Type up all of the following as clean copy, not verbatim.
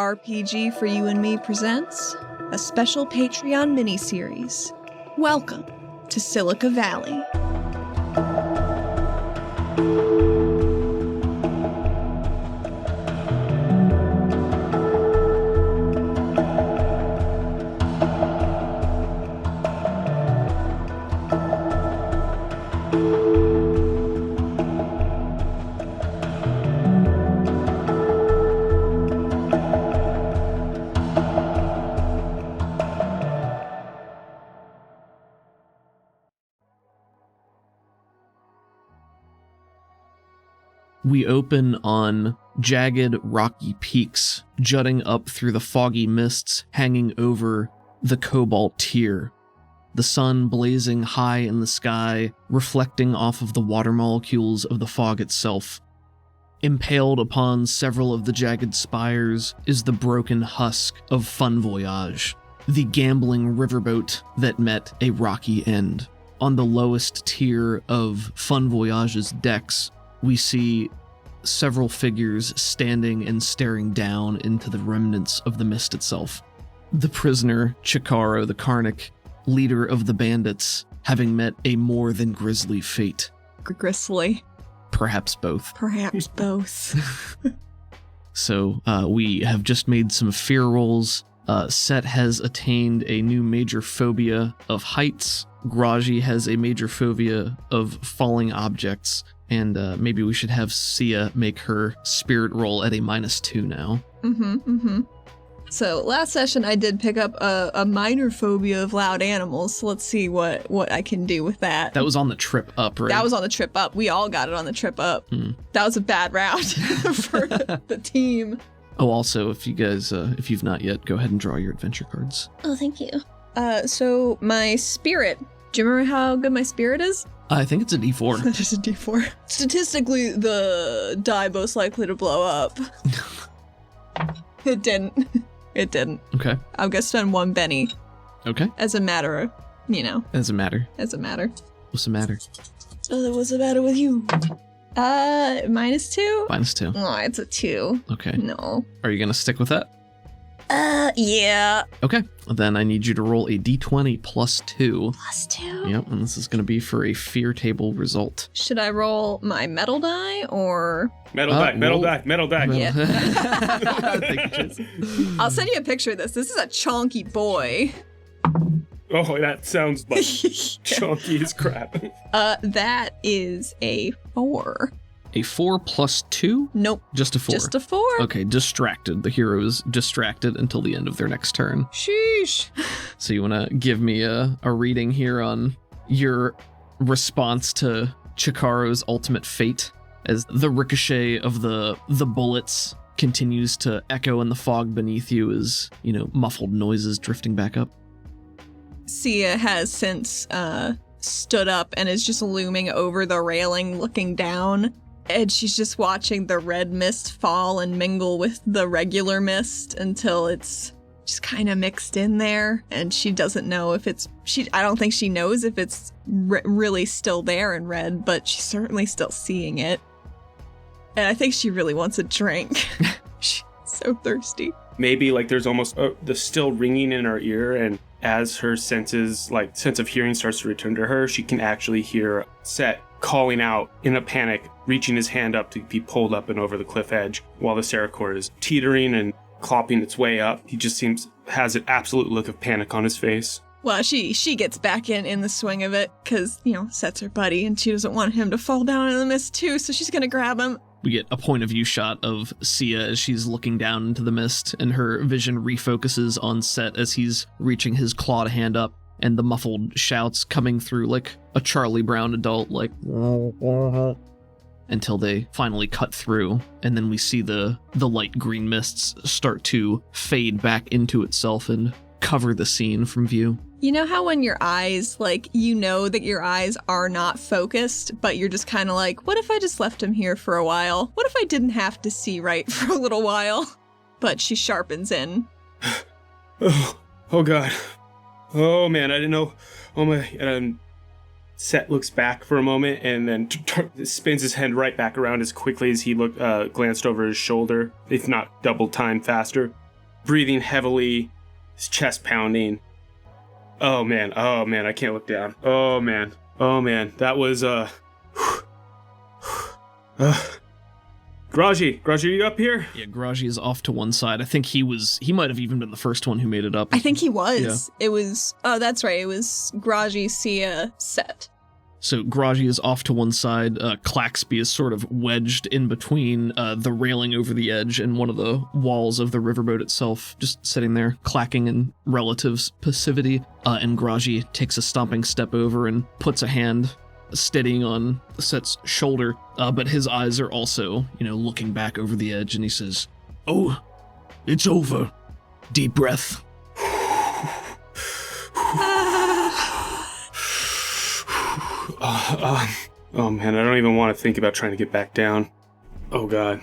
RPG for You and Me presents a special Patreon mini-series. Welcome to Silica Valley. We open on jagged, rocky peaks jutting up through the foggy mists hanging over the cobalt tier. The sun blazing high in the sky, reflecting off of the water molecules of the fog itself. Impaled upon several of the jagged spires is the broken husk of Fun Voyage, the gambling riverboat that met a rocky end. On the lowest tier of Fun Voyage's decks, we see several figures standing and staring down into the remnants of the mist itself. The prisoner, Chikaro the Karnak, leader of the bandits, having met a more than grisly fate. Grisly. Perhaps both. Perhaps both. So we have just made some fear rolls. Set has attained a new major phobia of heights. Graji has a major phobia of falling objects. And maybe we should have Sia make her spirit roll at a -2 now. So last session I did pick up a minor phobia of loud animals, so let's see what I can do with that. That was on the trip up, right? That was on the trip up. We all got it on the trip up. That was a bad round for the team. Oh, also, if you guys, if you've not yet, go ahead and draw your adventure cards. Oh, thank you. So my spirit. Do you remember how good my spirit is? I think it's a D4. That is a D4. Statistically, the die most likely to blow up. It didn't. It didn't. Okay. I guess spend one Benny. Okay. As a matter of, As a matter. As a matter. What's the matter? Oh, what's the matter with you? -2? -2. Oh, it's a 2. Okay. No. Are you gonna stick with that? Yeah. Okay. Then I need you to roll a D20 +2. +2? Yep, and this is gonna be for a fear table result. Should I roll my metal die or... Metal die. Yeah. Thank you, Chase. I'll send you a picture of this. This is a chonky boy. Oh, that sounds like chunky as crap. That is a 4. A 4 +2? Nope. Just a 4? Just a 4. Okay, distracted. The hero is distracted until the end of their next turn. Sheesh. So you want to give me a reading here on your response to Chikaro's ultimate fate as the ricochet of the bullets continues to echo in the fog beneath you as, muffled noises drifting back up. Sia has since stood up and is just looming over the railing looking down. And she's just watching the red mist fall and mingle with the regular mist until it's just kind of mixed in there. And she doesn't know if I don't think she knows if it's really still there in red, but she's certainly still seeing it. And I think she really wants a drink. She's so thirsty. Maybe there's almost the still ringing in her ear, and as her sense of hearing starts to return to her, she can actually hear Set calling out in a panic, reaching his hand up to be pulled up and over the cliff edge while the Cerecor is teetering and clopping its way up. He just has an absolute look of panic on his face. Well, she gets back in the swing of it because, Set's her buddy and she doesn't want him to fall down in the mist too, so she's gonna grab him. We get a point of view shot of Sia as she's looking down into the mist, and her vision refocuses on Set as he's reaching his clawed hand up, and the muffled shouts coming through like a Charlie Brown adult, until they finally cut through, and then we see the light green mists start to fade back into itself and cover the scene from view. You know how when your eyes, you know that your eyes are not focused, but you're just kind of like, what if I just left him here for a while? What if I didn't have to see right for a little while? But she sharpens in. Oh God. Oh man, I didn't know. Oh my. Set looks back for a moment and then spins his head right back around as quickly as he glanced over his shoulder, if not double time faster. breathing heavily, his chest pounding. Oh man, I can't look down. Oh man, that was Graji, are you up here? Yeah, Graji is off to one side. I think he might have even been the first one who made it up. I think he was. Yeah. It was, that's right, it was Graji, Sia, Set. So Graji is off to one side. Claxby is sort of wedged in between the railing over the edge and one of the walls of the riverboat itself, just sitting there, clacking in relative passivity. And Graji takes a stomping step over and puts a hand steadying on Set's shoulder, but his eyes are also, looking back over the edge, and he says, "Oh, it's over. Deep breath." Oh man, I don't even want to think about trying to get back down. Oh god.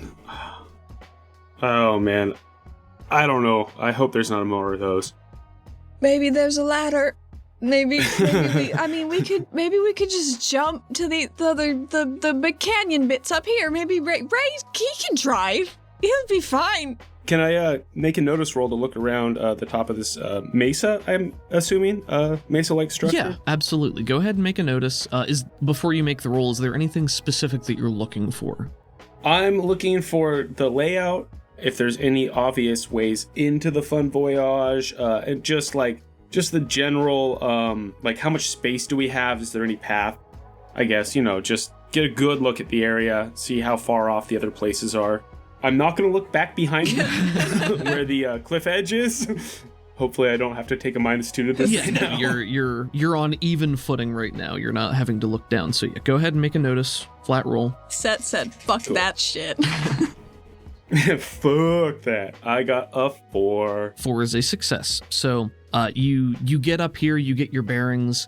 Oh man. I don't know. I hope there's not more of those. Maybe there's a ladder. Maybe we could just jump to the big canyon bits up here. Maybe Ray, he can drive. He'll be fine. Can I make a notice roll to look around the top of this mesa, I'm assuming? Mesa-like structure? Yeah, absolutely. Go ahead and make a notice. Before you make the roll, is there anything specific that you're looking for? I'm looking for the layout, if there's any obvious ways into the Fun Voyage, and just the general, how much space do we have? Is there any path? I guess, just get a good look at the area, see how far off the other places are. I'm not going to look back behind me where the cliff edge is. Hopefully I don't have to take a -2 to this. Yeah, no, you're on even footing right now. You're not having to look down. So yeah, go ahead and make a notice. Flat roll. Set said, fuck cool. That shit. Fuck that. I got a 4. 4 is a success. So you get up here, you get your bearings.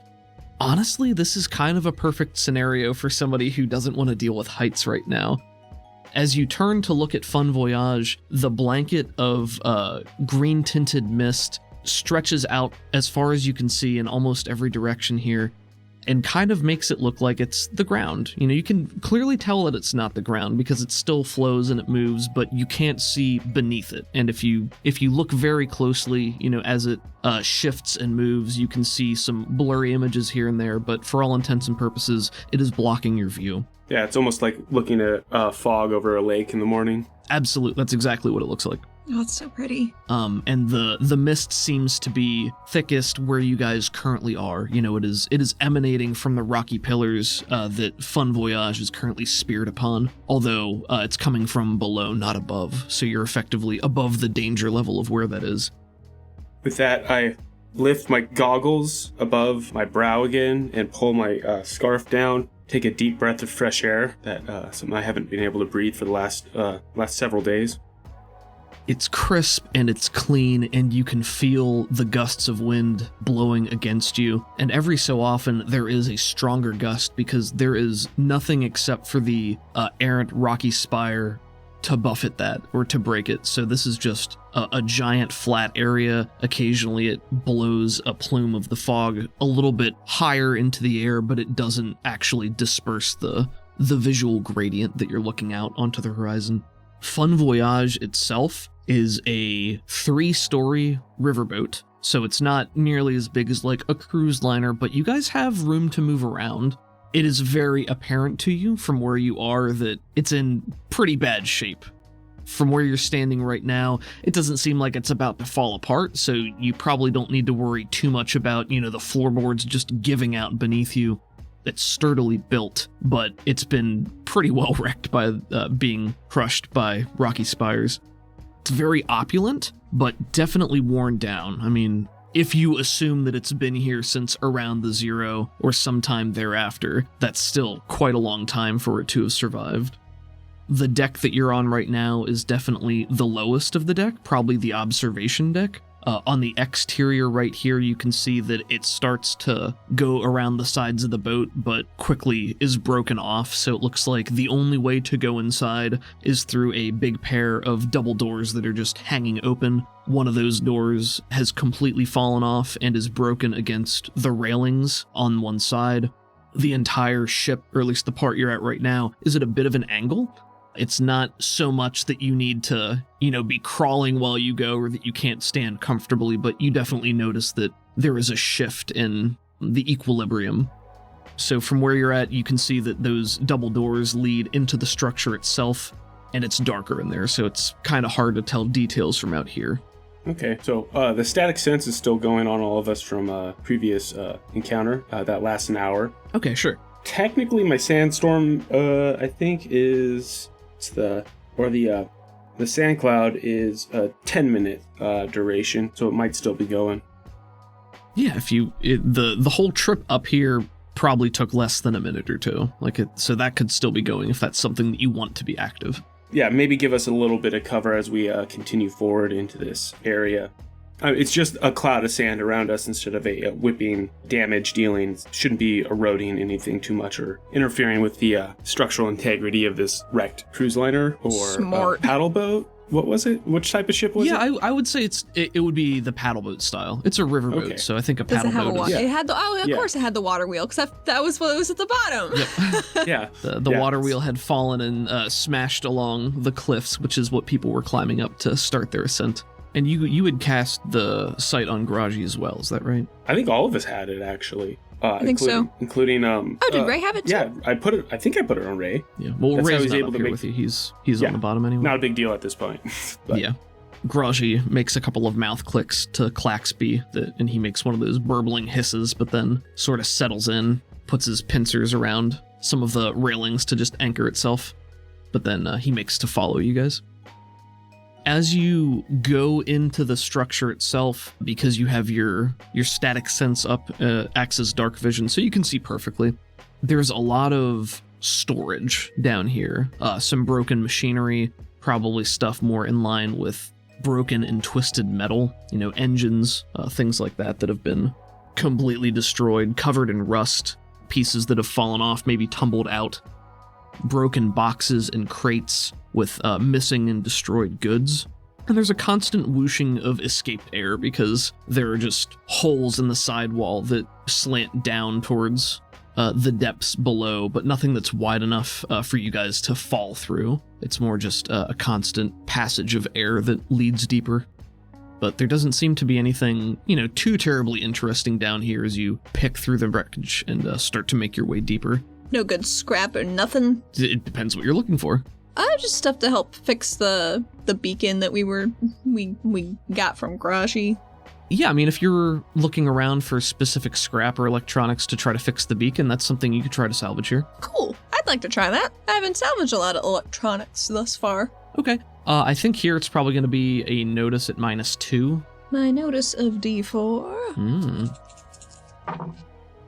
Honestly, this is kind of a perfect scenario for somebody who doesn't want to deal with heights right now. As you turn to look at Fun Voyage, the blanket of green-tinted mist stretches out as far as you can see in almost every direction here, and kind of makes it look like it's the ground. You can clearly tell that it's not the ground because it still flows and it moves, but you can't see beneath it. And if you look very closely, as it shifts and moves, you can see some blurry images here and there, but for all intents and purposes, it is blocking your view. Yeah, it's almost like looking at fog over a lake in the morning. Absolutely, that's exactly what it looks like. Oh, it's so pretty. And the mist seems to be thickest where you guys currently are. It is emanating from the rocky pillars that Fun Voyage is currently speared upon, although it's coming from below, not above, so you're effectively above the danger level of where that is. With that, I lift my goggles above my brow again and pull my scarf down. Take a deep breath of fresh air, something I haven't been able to breathe for the last several days. It's crisp and it's clean, and you can feel the gusts of wind blowing against you. And every so often, there is a stronger gust because there is nothing except for the errant rocky spire to buffet that or to break it. So this is just a giant flat area. Occasionally it blows a plume of the fog a little bit higher into the air, but it doesn't actually disperse the visual gradient that you're looking out onto the horizon. Fun Voyage itself is a 3-story riverboat, so it's not nearly as big as like a cruise liner, but you guys have room to move around. It is very apparent to you from where you are that it's in pretty bad shape. From where you're standing right now, it doesn't seem like it's about to fall apart, so you probably don't need to worry too much about, the floorboards just giving out beneath you. It's sturdily built, but it's been pretty well wrecked by being crushed by rocky spires. It's very opulent, but definitely worn down. I mean, if you assume that it's been here since around the 0 or sometime thereafter, that's still quite a long time for it to have survived. The deck that you're on right now is definitely the lowest of the deck, probably the observation deck. On the exterior right here, you can see that it starts to go around the sides of the boat, but quickly is broken off, so it looks like the only way to go inside is through a big pair of double doors that are just hanging open. One of those doors has completely fallen off and is broken against the railings on one side. The entire ship, or at least the part you're at right now, is at a bit of an angle. It's not so much that you need to, be crawling while you go or that you can't stand comfortably, but you definitely notice that there is a shift in the equilibrium. So from where you're at, you can see that those double doors lead into the structure itself, and it's darker in there, so it's kind of hard to tell details from out here. Okay, so the static sense is still going on all of us from a previous encounter that lasts an hour. Okay, sure. Technically, my sandstorm, I think, is the sand cloud is a 10-minute duration, so it might still be going. Yeah, the whole trip up here probably took less than a minute or two, so that could still be going if that's something that you want to be active. Yeah, maybe give us a little bit of cover as we continue forward into this area. It's just a cloud of sand around us instead of a whipping, damage dealing. Shouldn't be eroding anything too much or interfering with the structural integrity of this wrecked cruise liner or paddle boat. What was it? Which type of ship was it? Yeah, I would say it would be the paddle boat style. It's a riverboat, Okay. So I think a paddle boat. It had of course it had the water wheel, because that was what was at the bottom. Yep. Yeah. The water wheel had fallen and smashed along the cliffs, which is what people were climbing up to start their ascent. And you had cast the sight on Garaji as well, is that right? I think all of us had it, actually. I think so. Including did Ray have it too? Yeah, I think I put it on Ray. Yeah. Well, That's Ray's how he's not able up to here make- with you. He's on the bottom anyway. Not a big deal at this point. But Yeah. Garaji makes a couple of mouth clicks to Claxby, and he makes one of those burbling hisses, but then sort of settles in, puts his pincers around some of the railings to just anchor itself. But then he makes to follow you guys. As you go into the structure itself, because you have your static sense up, acts as dark vision, so you can see perfectly, there's a lot of storage down here. Some broken machinery, probably stuff more in line with broken and twisted metal, engines, things like that have been completely destroyed, covered in rust, pieces that have fallen off, maybe tumbled out, broken boxes and crates with missing and destroyed goods. And there's a constant whooshing of escaped air because there are just holes in the sidewall that slant down towards the depths below, but nothing that's wide enough for you guys to fall through. It's more just a constant passage of air that leads deeper. But there doesn't seem to be anything, too terribly interesting down here as you pick through the wreckage and start to make your way deeper. No good scrap or nothing. It depends what you're looking for. Just stuff to help fix the beacon that we got from Garaji. Yeah, I mean, if you're looking around for specific scrap or electronics to try to fix the beacon, that's something you could try to salvage here. Cool. I'd like to try that. I haven't salvaged a lot of electronics thus far. Okay. I think here it's probably going to be a notice at -2. My notice of D4.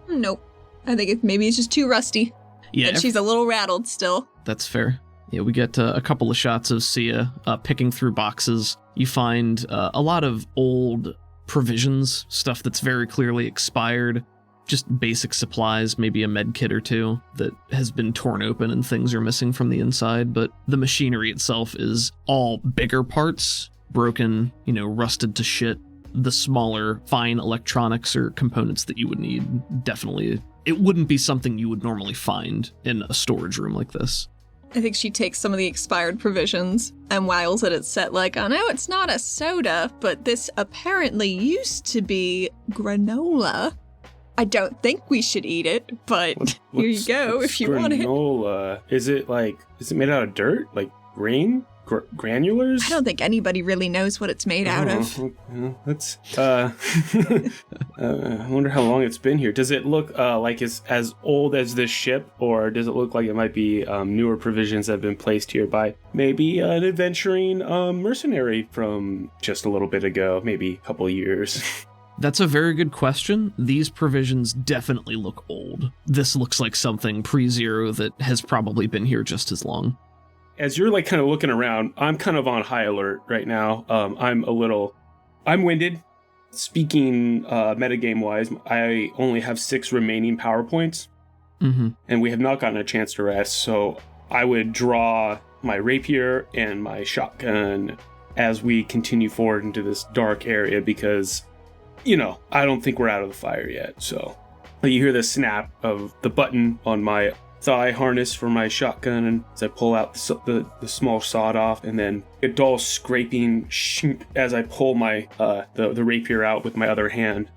Nope. I think maybe it's just too rusty. Yeah, and she's a little rattled still. That's fair. Yeah, we get a couple of shots of Sia picking through boxes. You find a lot of old provisions, stuff that's very clearly expired, just basic supplies, maybe a med kit or two that has been torn open and things are missing from the inside, but the machinery itself is all bigger parts, broken, rusted to shit. The smaller, fine electronics or components that you would need, definitely, it wouldn't be something you would normally find in a storage room like this. I think she takes some of the expired provisions and whiles it at set like, I know it's not a soda, but this apparently used to be granola. I don't think we should eat it, but here you go if you want it. Granola. Is it made out of dirt? Like grain? Granulars? I don't think anybody really knows what it's made out of. That's I wonder how long it's been here. Does it look like it's as old as this ship, or does it look like it might be newer provisions that have been placed here by maybe an adventuring mercenary from just a little bit ago, maybe a couple of years? That's a very good question. These provisions definitely look old. This looks like something pre-zero that has probably been here just as long. As you're kind of looking around, I'm kind of on high alert right now. I'm winded. Speaking metagame wise, I only have 6 remaining power points, and we have not gotten a chance to rest. So I would draw my rapier and my shotgun as we continue forward into this dark area because, I don't think we're out of the fire yet. So you hear the snap of the button on my thigh harness for my shotgun, and as I pull out the small sawed off, and then a dull scraping as I pull my the rapier out with my other hand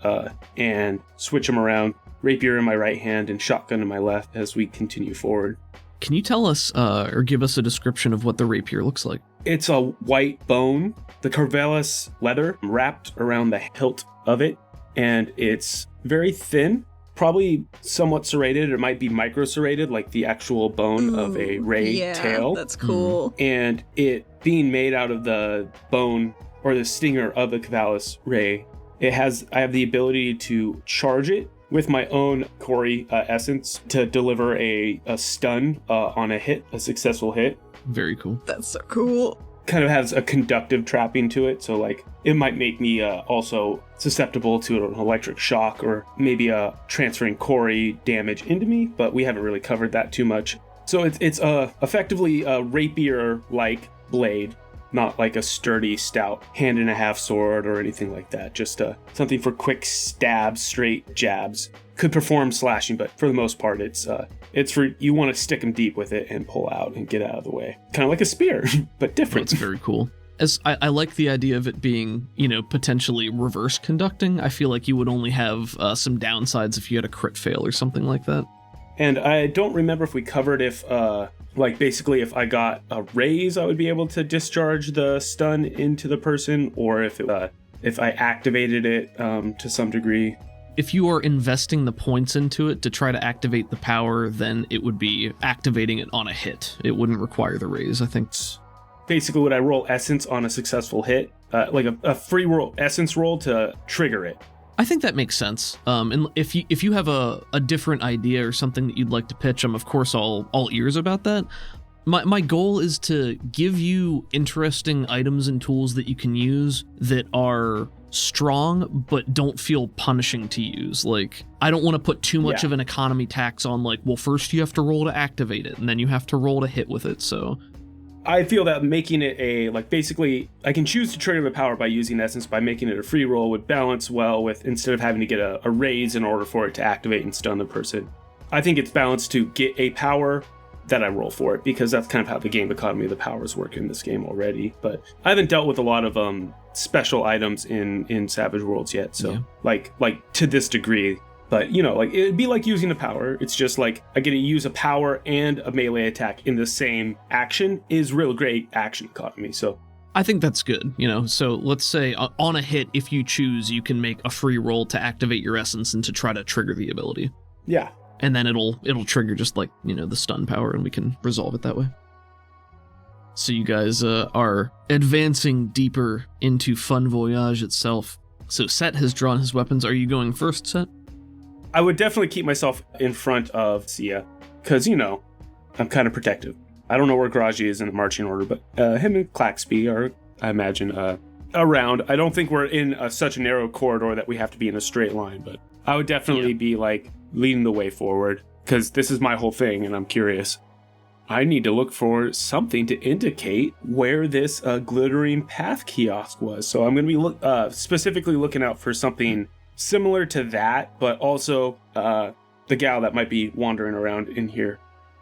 and switch them around. Rapier in my right hand and shotgun in my left as we continue forward. Can you tell us or give us a description of what the rapier looks like? It's a white bone, the Corvallis leather wrapped around the hilt of it, and it's very thin, probably somewhat serrated. It might be micro-serrated, like the actual bone of a ray tail. That's cool. And it being made out of the bone or the stinger of the Corvallis ray, I have the ability to charge it with my own Corey essence to deliver a stun on a successful hit. Very cool. That's so cool. Kind of has a conductive trapping to it, so like it might make me also susceptible to an electric shock or maybe transferring Corey damage into me, but we haven't really covered that too much. So it's effectively a rapier-like blade, not like a sturdy, stout hand-and-a-half sword or anything like that. Just something for quick stabs, straight jabs. Could perform slashing, but for the most part, it's for you want to stick them deep with it and pull out and get out of the way. Kind of like a spear, but different. That's very cool. As I like the idea of it being, potentially reverse conducting. I feel like you would only have some downsides if you had a crit fail or something like that. And I don't remember if we covered if I got a raise, I would be able to discharge the stun into the person, or if I activated it to some degree. If you are investing the points into it to try to activate the power, then it would be activating it on a hit. It wouldn't require the raise, I think. Basically, would I roll essence on a successful hit? Like a free roll essence roll to trigger it? I think that makes sense. And if you have a different idea or something that you'd like to pitch, I'm of course all ears about that. My goal is to give you interesting items and tools that you can use that are strong but don't feel punishing to use. Like, I don't want to put too much of an economy tax on, like, well, first you have to roll to activate it and then you have to roll to hit with it. So I feel that making it basically I can choose to trigger the power by using essence. By making it a free roll would balance well with, instead of having to get a raise in order for it to activate and stun the person. I think it's balanced to get a power that I roll for it, because that's kind of how the game economy of the powers work in this game already. But I haven't dealt with a lot of special items in Savage Worlds yet, so like to this degree. But like it'd be like using a power. It's just like I get to use a power and a melee attack in the same action is real great action economy. So I think that's good, So let's say on a hit, if you choose, you can make a free roll to activate your essence and to try to trigger the ability. Yeah. And then it'll trigger just like, the stun power, and we can resolve it that way. So you guys are advancing deeper into Fun Voyage itself. So Set has drawn his weapons. Are you going first, Set? I would definitely keep myself in front of Sia, because, I'm kind of protective. I don't know where Garaji is in the marching order, but him and Claxby are, I imagine, around. I don't think we're in such a narrow corridor that we have to be in a straight line, but I would definitely be like leading the way forward, because this is my whole thing and I'm curious. I need to look for something to indicate where this glittering path kiosk was. So I'm going to be specifically looking out for something similar to that, but also the gal that might be wandering around in here.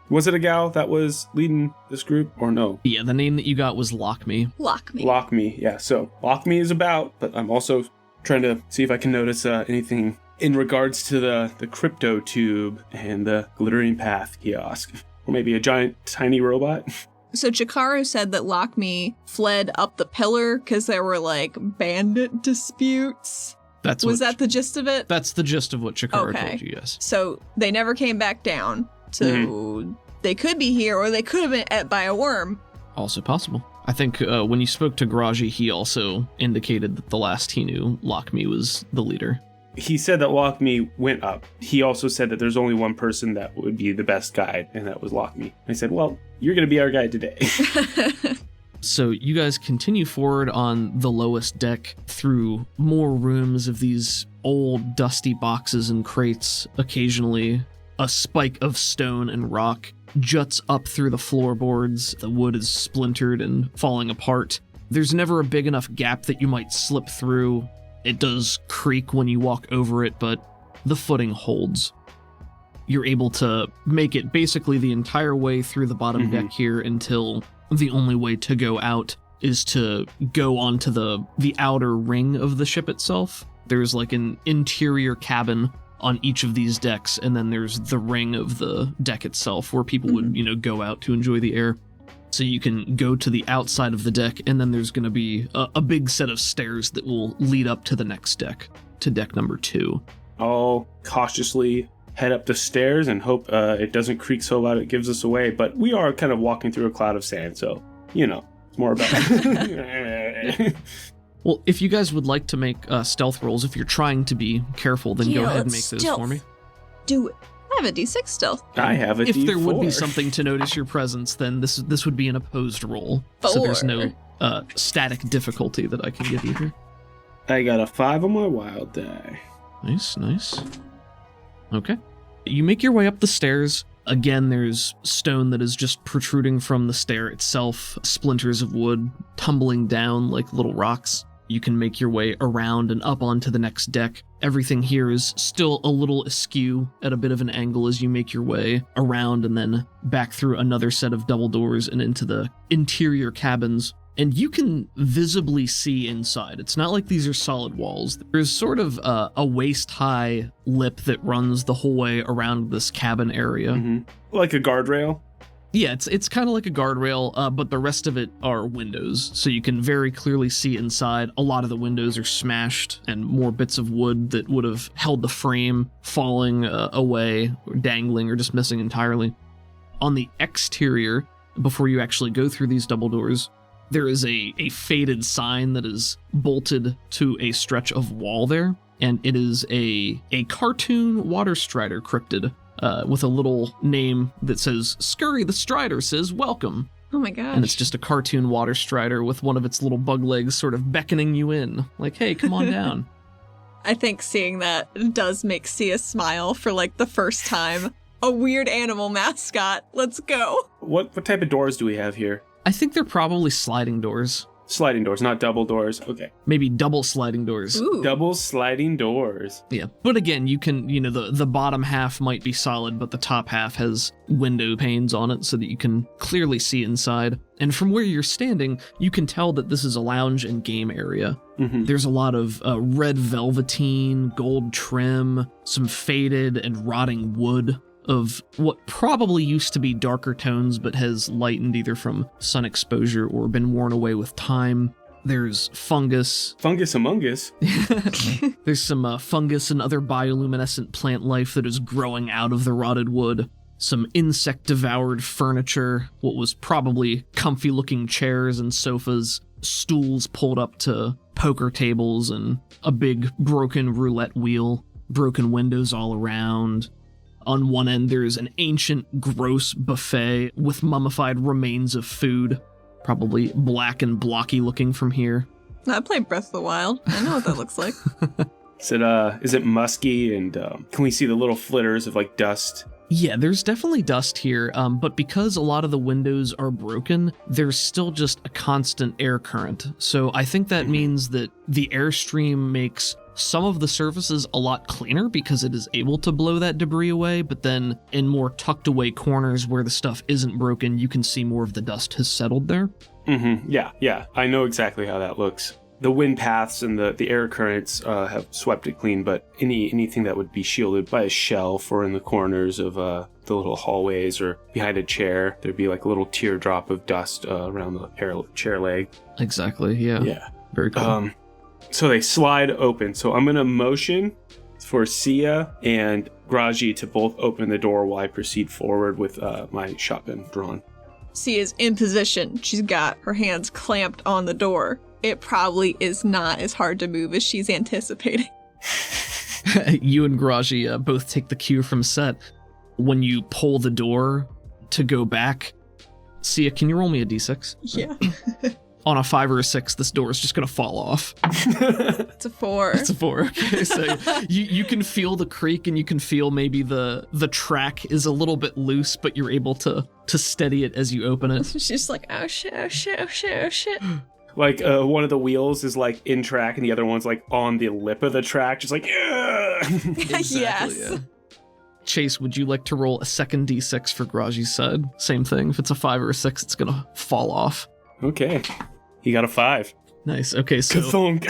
Was it a gal that was leading this group or no? Yeah, the name that you got was Lock Me. Lock Me. Lock Me, yeah. So Lock Me is about, but I'm also trying to see if I can notice anything in regards to the crypto tube and the glittering path kiosk. Or maybe a giant tiny robot. So Chikaru said that Lock Me fled up the pillar because there were like bandit disputes. Was that the gist of it? That's the gist of what Chikaru told you, yes. So they never came back down. So they could be here, or they could have been ate by a worm. Also possible. I think when you spoke to Garaji, he also indicated that the last he knew, Lock Me was the leader. He said that Lock Me went up. He also said that there's only one person that would be the best guide, and that was Lock Me. I said, well, you're going to be our guide today. So you guys continue forward on the lowest deck through more rooms of these old dusty boxes and crates. Occasionally, a spike of stone and rock juts up through the floorboards. The wood is splintered and falling apart. There's never a big enough gap that you might slip through. It does creak when you walk over it, but the footing holds. you're able to make it basically the entire way through the bottom deck here until the only way to go out is to go onto the outer ring of the ship itself. There's like an interior cabin on each of these decks, and then there's the ring of the deck itself where people would, go out to enjoy the air. So you can go to the outside of the deck, and then there's going to be a big set of stairs that will lead up to the next deck, to deck number 2. I'll cautiously head up the stairs and hope it doesn't creak so loud it gives us away, but we are kind of walking through a cloud of sand, so, it's more about... Well, if you guys would like to make stealth rolls, if you're trying to be careful, then go ahead and make those for me. Do it. I have a D6 stealth. I have a if D4. If there would be something to notice your presence, then this would be an opposed roll. 4. So there's no static difficulty that I can give you here. I got a 5 on my wild die. Nice. Okay. You make your way up the stairs. Again, there's stone that is just protruding from the stair itself, splinters of wood tumbling down like little rocks. You can make your way around and up onto the next deck. Everything here is still a little askew at a bit of an angle as you make your way around and then back through another set of double doors and into the interior cabins. And you can visibly see inside. It's not like these are solid walls. There's sort of a waist-high lip that runs the whole way around this cabin area. Like a guardrail? Yeah, it's kind of like a guardrail, but the rest of it are windows, so you can very clearly see inside. A lot of the windows are smashed, and more bits of wood that would have held the frame falling away, or dangling, or just missing entirely. On the exterior, before you actually go through these double doors, there is a faded sign that is bolted to a stretch of wall there, and it is a cartoon water strider cryptid. With a little name that says, Scurry the Strider says welcome. Oh my gosh. And it's just a cartoon water strider with one of its little bug legs sort of beckoning you in. Like, hey, come on down. I think seeing that does make Sia smile for like the first time. A weird animal mascot. Let's go. What type of doors do we have here? I think they're probably sliding doors. Sliding doors, not double doors. Okay. Maybe double sliding doors. Ooh. Double sliding doors. Yeah. But again, you can, the bottom half might be solid, but the top half has window panes on it so that you can clearly see inside. And from where you're standing, you can tell that this is a lounge and game area. There's a lot of red velveteen, gold trim, some faded and rotting wood of what probably used to be darker tones but has lightened either from sun exposure or been worn away with time. There's fungus. Fungus among us. There's some fungus and other bioluminescent plant life that is growing out of the rotted wood. Some insect-devoured furniture, what was probably comfy-looking chairs and sofas, stools pulled up to poker tables, and a big broken roulette wheel, broken windows all around. On one end, there's an ancient, gross buffet with mummified remains of food, probably black and blocky looking from here. I played Breath of the Wild. I know what that looks like. Is it musky, and can we see the little flitters of like dust? Yeah, there's definitely dust here, but because a lot of the windows are broken, there's still just a constant air current. So I think that means that the airstream makes some of the surfaces a lot cleaner because it is able to blow that debris away, but then in more tucked away corners where the stuff isn't broken, you can see more of the dust has settled there. Yeah. I know exactly how that looks. The wind paths and the air currents have swept it clean, but anything that would be shielded by a shelf or in the corners of the little hallways or behind a chair, there'd be like a little teardrop of dust around the chair leg. Exactly, yeah. Yeah. Very cool. So they slide open. So I'm going to motion for Sia and Graji to both open the door while I proceed forward with my shotgun drawn. Sia's in position. She's got her hands clamped on the door. It probably is not as hard to move as she's anticipating. You and Graji both take the cue from Set. When you pull the door to go back, Sia, can you roll me a d6? Yeah. On a 5 or a 6, this door is just going to fall off. It's a 4. It's a 4. Okay, so you can feel the creak and you can feel maybe the track is a little bit loose, but you're able to steady it as you open it. She's just like, oh shit, oh shit, oh shit, oh shit. Like one of the wheels is like in track and the other one's like on the lip of the track, just like, yeah. Exactly, Yes. Yeah. Chase, would you like to roll a second d6 for Graji's side? Same thing. If it's a 5 or a 6, it's gonna fall off. Okay. He got a 5. Nice. Okay, so Ka-thunk.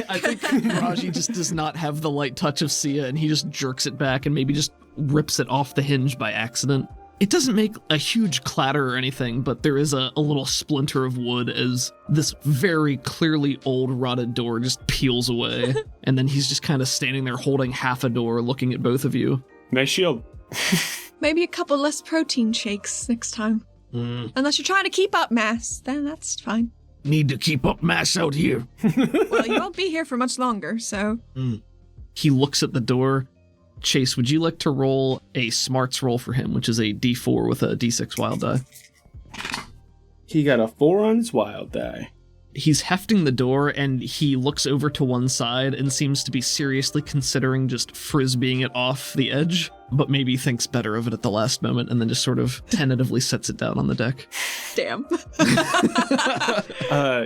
I think Raji just does not have the light touch of Sia, and he just jerks it back and maybe just rips it off the hinge by accident. It doesn't make a huge clatter or anything, but there is a little splinter of wood as this very clearly old rotted door just peels away. And then he's just kind of standing there holding half a door looking at both of you. Nice shield. Maybe a couple less protein shakes next time. Unless you're trying to keep up mass, then that's fine. Need to keep up mass out here. Well, you won't be here for much longer, so... He looks at the door. Chase, would you like to roll a smarts roll for him, which is a d4 with a d6 wild die? He got a 4 on his wild die. He's hefting the door, and he looks over to one side and seems to be seriously considering just frisbeeing it off the edge, but maybe thinks better of it at the last moment and then just sort of tentatively sets it down on the deck. Damn.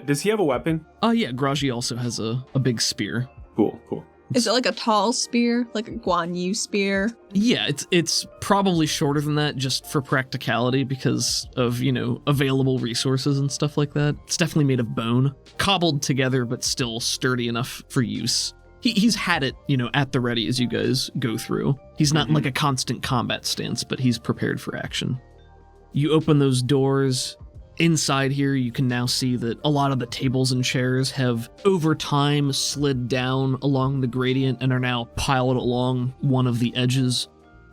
Does he have a weapon? Yeah, Graji also has a big spear. Cool. Is it like a tall spear? Like a Guan Yu spear? Yeah, it's probably shorter than that just for practicality because of, available resources and stuff like that. It's definitely made of bone, cobbled together, but still sturdy enough for use. He's had it, at the ready as you guys go through. He's not in like a constant combat stance, but he's prepared for action. You open those doors. Inside here, you can now see that a lot of the tables and chairs have, over time, slid down along the gradient and are now piled along one of the edges.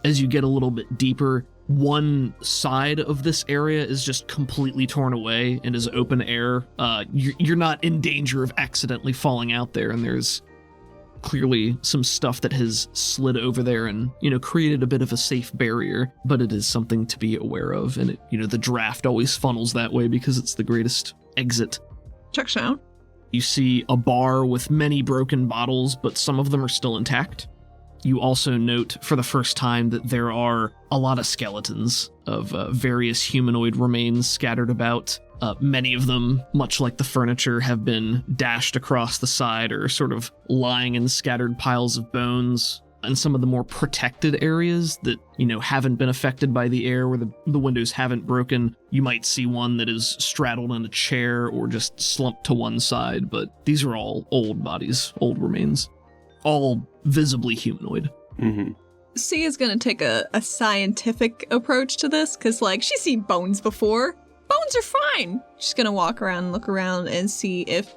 As you get a little bit deeper, one side of this area is just completely torn away and is open air. You're not in danger of accidentally falling out there, and there's clearly some stuff that has slid over there and, created a bit of a safe barrier, but it is something to be aware of. And, the draft always funnels that way because it's the greatest exit. Checks out. You see a bar with many broken bottles, but some of them are still intact. You also note for the first time that there are a lot of skeletons of various humanoid remains scattered about. Many of them, much like the furniture, have been dashed across the side or sort of lying in scattered piles of bones. And some of the more protected areas that, haven't been affected by the air, where the windows haven't broken, you might see one that is straddled in a chair or just slumped to one side. But these are all old bodies, old remains, all visibly humanoid. Mm-hmm. Sia's gonna take a scientific approach to this, because, she's seen bones before. Bones are fine. She's gonna walk around and look around and see if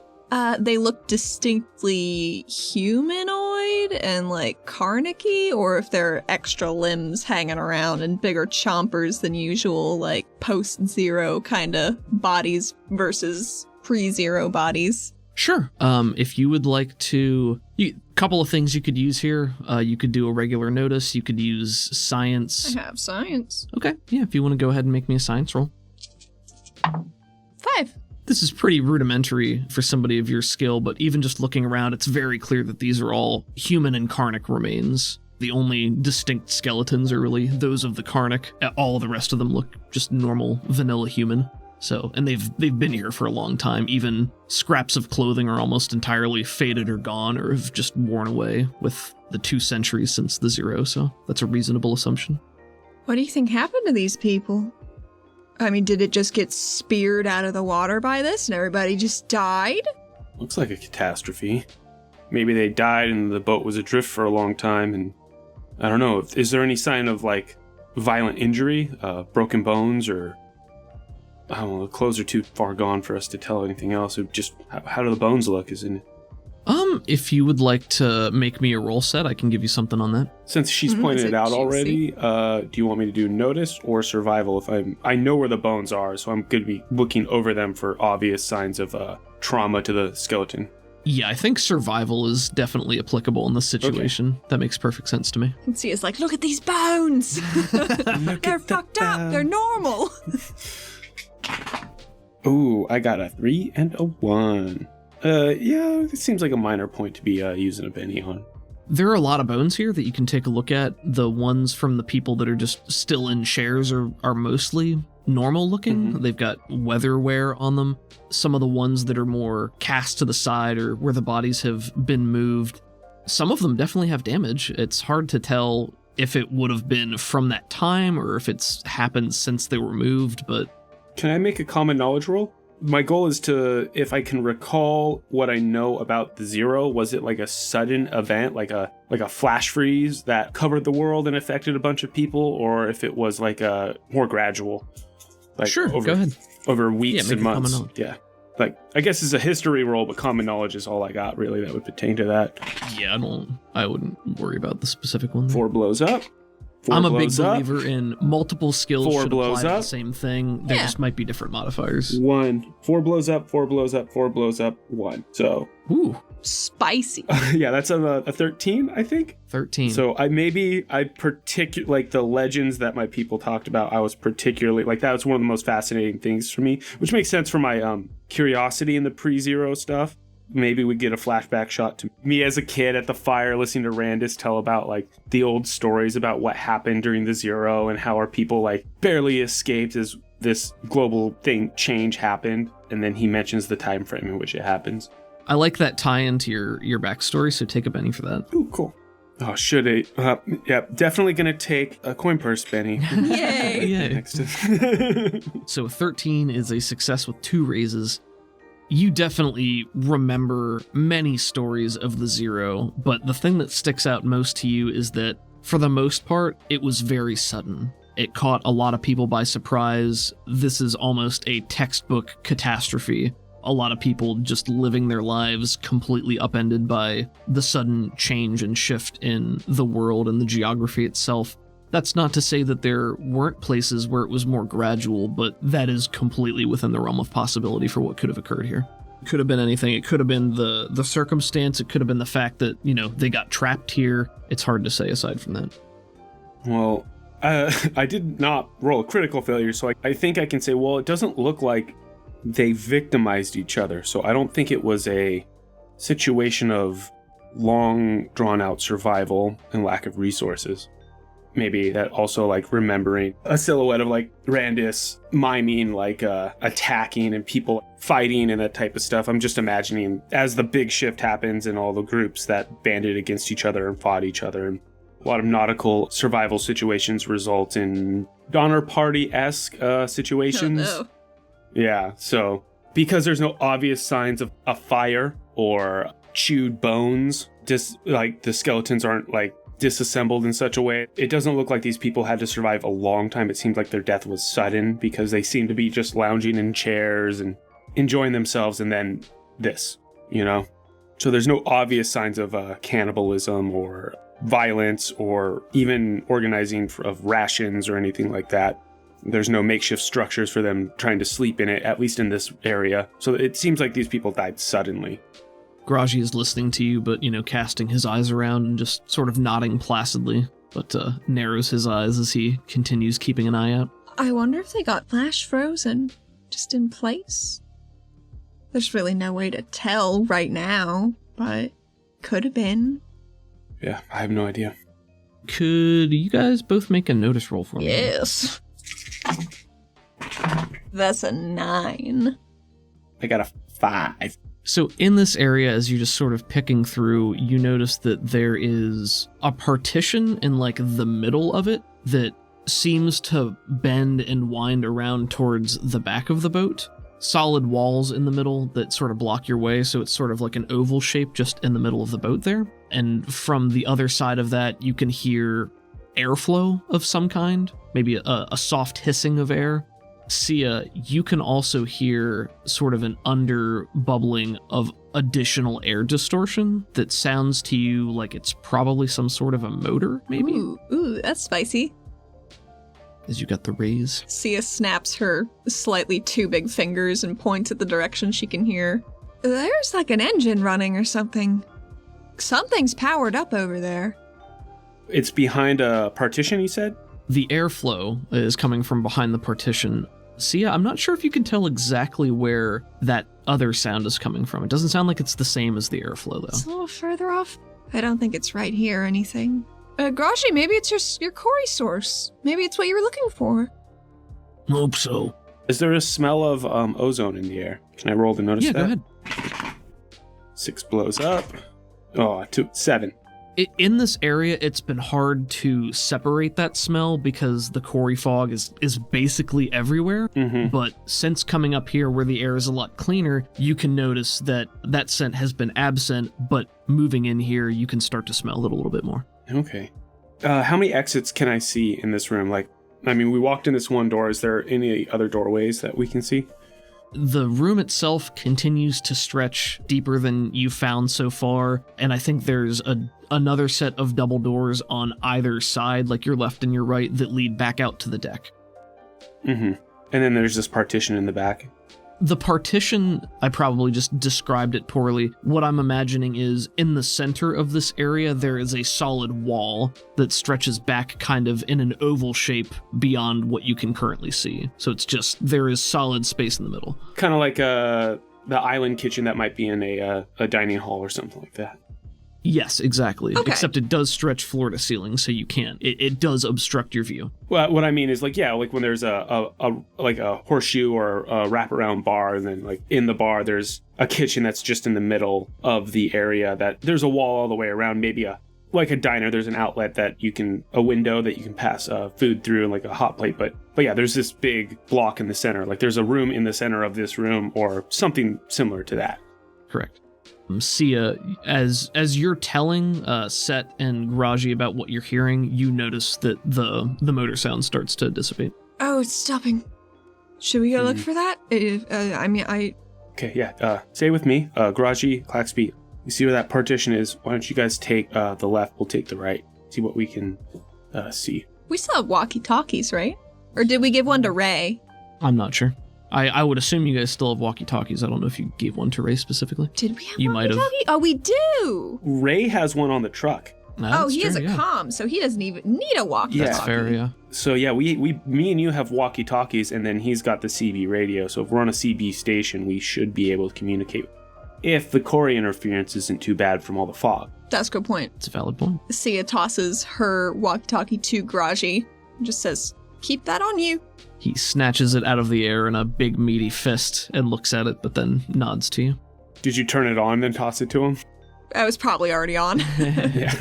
they look distinctly humanoid and, carnicky, or if they're extra limbs hanging around and bigger chompers than usual, post-zero kind of bodies versus pre-zero bodies. Sure. If you would like to... couple of things you could use here. You could do a regular notice. You could use science. I have science. Okay. Yeah, if you want to go ahead and make me a science roll. 5. This is pretty rudimentary for somebody of your skill, but even just looking around, it's very clear that these are all human and Karnak remains. The only distinct skeletons are really those of the Karnak. All the rest of them look just normal, vanilla human. So, and they've been here for a long time. Even scraps of clothing are almost entirely faded or gone, or have just worn away with the 2 centuries since the zero, so that's a reasonable assumption. What do you think happened to these people? I mean, did it just get speared out of the water by this and everybody just died? Looks like a catastrophe. Maybe they died and the boat was adrift for a long time, and I don't know. Is there any sign of, violent injury? Broken bones, or... I don't know, the clothes are too far gone for us to tell anything else. Just, how do the bones look, isn't it? If you would like to make me a roll set, I can give you something on that. Since she's pointed it out already, do you want me to do notice or survival? I know where the bones are, so I'm going to be looking over them for obvious signs of trauma to the skeleton. Yeah, I think survival is definitely applicable in this situation. Okay. That makes perfect sense to me. And see, it's look at these bones. They're fucked up. They're normal. Ooh, I got a 3 and a 1. Yeah, it seems like a minor point to be using a Benny on. There are a lot of bones here that you can take a look at. The ones from the people that are just still in chairs are mostly normal looking. Mm-hmm. They've got weather wear on them. Some of the ones that are more cast to the side or where the bodies have been moved, some of them definitely have damage. It's hard to tell if it would have been from that time or if it's happened since they were moved, but... Can I make a common knowledge roll? My goal is to, if I can recall what I know about the Zero, was it like a sudden event, like a flash freeze that covered the world and affected a bunch of people, or if it was like a more gradual? Like sure, go ahead. Over weeks and months. Yeah. Like, I guess it's a history roll, but common knowledge is all I got, really, that would pertain to that. Yeah, I wouldn't worry about the specific one. 4 blows up. I'm a big believer in multiple skills 4 should blows apply up. the same thing. There just might be different modifiers. 1. 4 blows up, 4 blows up, 4 blows up, 1. So. Ooh. Spicy. Yeah, that's a 13, I think. 13. So like the legends that my people talked about, I was particularly, like, that was one of the most fascinating things for me, which makes sense for my curiosity in the pre-Zero stuff. Maybe we get a flashback shot to me as a kid at the fire listening to Randus tell about like the old stories about what happened during the Zero and how our people like barely escaped as this global change happened. And then he mentions the time frame in which it happens. I like that tie into your backstory, so take a Benny for that. Ooh, cool. Oh, should I? Yeah, definitely gonna take a coin purse, Benny. Yay! Yay. So 13 is a success with 2 raises. You definitely remember many stories of the Zero, but the thing that sticks out most to you is that, for the most part, it was very sudden. It caught a lot of people by surprise. This is almost a textbook catastrophe. A lot of people just living their lives completely upended by the sudden change and shift in the world and the geography itself. That's not to say that there weren't places where it was more gradual, but that is completely within the realm of possibility for what could have occurred here. It could have been anything. It could have been the circumstance. It could have been the fact that, they got trapped here. It's hard to say aside from that. Well, I did not roll a critical failure, so I think I can say, well, it doesn't look like they victimized each other. So I don't think it was a situation of long, drawn-out survival and lack of resources. Maybe that also like remembering a silhouette of like Randus miming like attacking and people fighting and that type of stuff. I'm just imagining as the big shift happens and all the groups that banded against each other and fought each other, and a lot of nautical survival situations result in Donner Party-esque situations. Oh, no. Yeah, so because there's no obvious signs of a fire or chewed bones, just like the skeletons aren't like disassembled in such a way. It doesn't look like these people had to survive a long time. It seems like their death was sudden because they seem to be just lounging in chairs and enjoying themselves, and then this, So there's no obvious signs of cannibalism or violence or even organizing of rations or anything like that. There's no makeshift structures for them trying to sleep in it, at least in this area. So it seems like these people died suddenly. Garaji is listening to you, but, casting his eyes around and just sort of nodding placidly, but narrows his eyes as he continues keeping an eye out. I wonder if they got flash frozen just in place. There's really no way to tell right now, but could have been. Yeah, I have no idea. Could you guys both make a notice roll for me? Yes. That's a 9. I got a 5. So in this area, as you're just sort of picking through, you notice that there is a partition in like the middle of it that seems to bend and wind around towards the back of the boat. Solid walls in the middle that sort of block your way, so it's sort of like an oval shape just in the middle of the boat there. And from the other side of that, you can hear airflow of some kind, maybe a soft hissing of air. Sia, you can also hear sort of an under-bubbling of additional air distortion that sounds to you like it's probably some sort of a motor, maybe? Ooh, that's spicy. As you got the raise. Sia snaps her slightly too big fingers and points at the direction she can hear. There's like an engine running or something. Something's powered up over there. It's behind a partition, you said? The airflow is coming from behind the partition. Sia, I'm not sure if you can tell exactly where that other sound is coming from. It doesn't sound like it's the same as the airflow, though. It's a little further off. I don't think it's right here or anything. Grashi, maybe it's your Corey source. Maybe it's what you were looking for. Hope so. Is there a smell of ozone in the air? Can I roll to notice that? Yeah, go ahead. 6 blows up. Oh, 7. In this area, it's been hard to separate that smell because the quarry fog is basically everywhere. But since coming up here where the air is a lot cleaner, you can notice that scent has been absent, but moving in here, you can start to smell it a little bit more. Okay. How many exits can I see in this room? We walked in this one door. Is there any other doorways that we can see? The room itself continues to stretch deeper than you've found so far, and I think there's another set of double doors on either side, like your left and your right, that lead back out to the deck. And then there's this partition in the back. The partition, I probably just described it poorly. What I'm imagining is in the center of this area, there is a solid wall that stretches back kind of in an oval shape beyond what you can currently see. So it's just, there is solid space in the middle. Kind of like the island kitchen that might be in a dining hall or something like that. Yes, exactly. Okay. Except it does stretch floor to ceiling, so you can't. It does obstruct your view. Well, what I mean is when there's a horseshoe or a wraparound bar, and then in the bar there's a kitchen that's just in the middle of the area that there's a wall all the way around. Maybe like a diner, there's an outlet a window that you can pass food through, and like a hot plate. But yeah, there's this big block in the center. Like there's a room in the center of this room or something similar to that. Correct. Sia, as you're telling Set and Raji about what you're hearing, you notice that the motor sound starts to dissipate. Oh, it's stopping. Should we go look for that? Okay, yeah. Stay with me. Graji, Claxby, you see where that partition is? Why don't you guys take the left, we'll take the right. See what we can see. We still have walkie-talkies, right? Or did we give one to Ray? I'm not sure. I would assume you guys still have walkie-talkies. I don't know if you gave one to Ray specifically. Did we have you might have. Oh, we do! Ray has one on the truck. No, he has a comm, so he doesn't even need a walkie-talkie. Yeah. That's fair, yeah. So yeah, me and you have walkie-talkies, and then he's got the CB radio. So if we're on a CB station, we should be able to communicate. If the quarry interference isn't too bad from all the fog. That's a good point. It's a valid point. Sia tosses her walkie-talkie to Graji and just says, keep that on you. He snatches it out of the air in a big meaty fist and looks at it, but then nods to you. Did you turn it on and then toss it to him? I was probably already on. Yeah.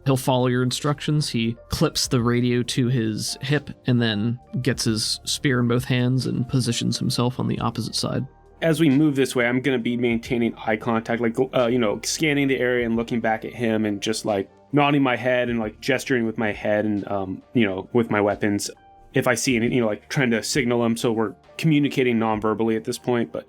He'll follow your instructions. He clips the radio to his hip and then gets his spear in both hands and positions himself on the opposite side. As we move this way, I'm going to be maintaining eye contact, scanning the area and looking back at him and just nodding my head and gesturing with my head and, with my weapons. If I see any, trying to signal him, so we're communicating non-verbally at this point, but,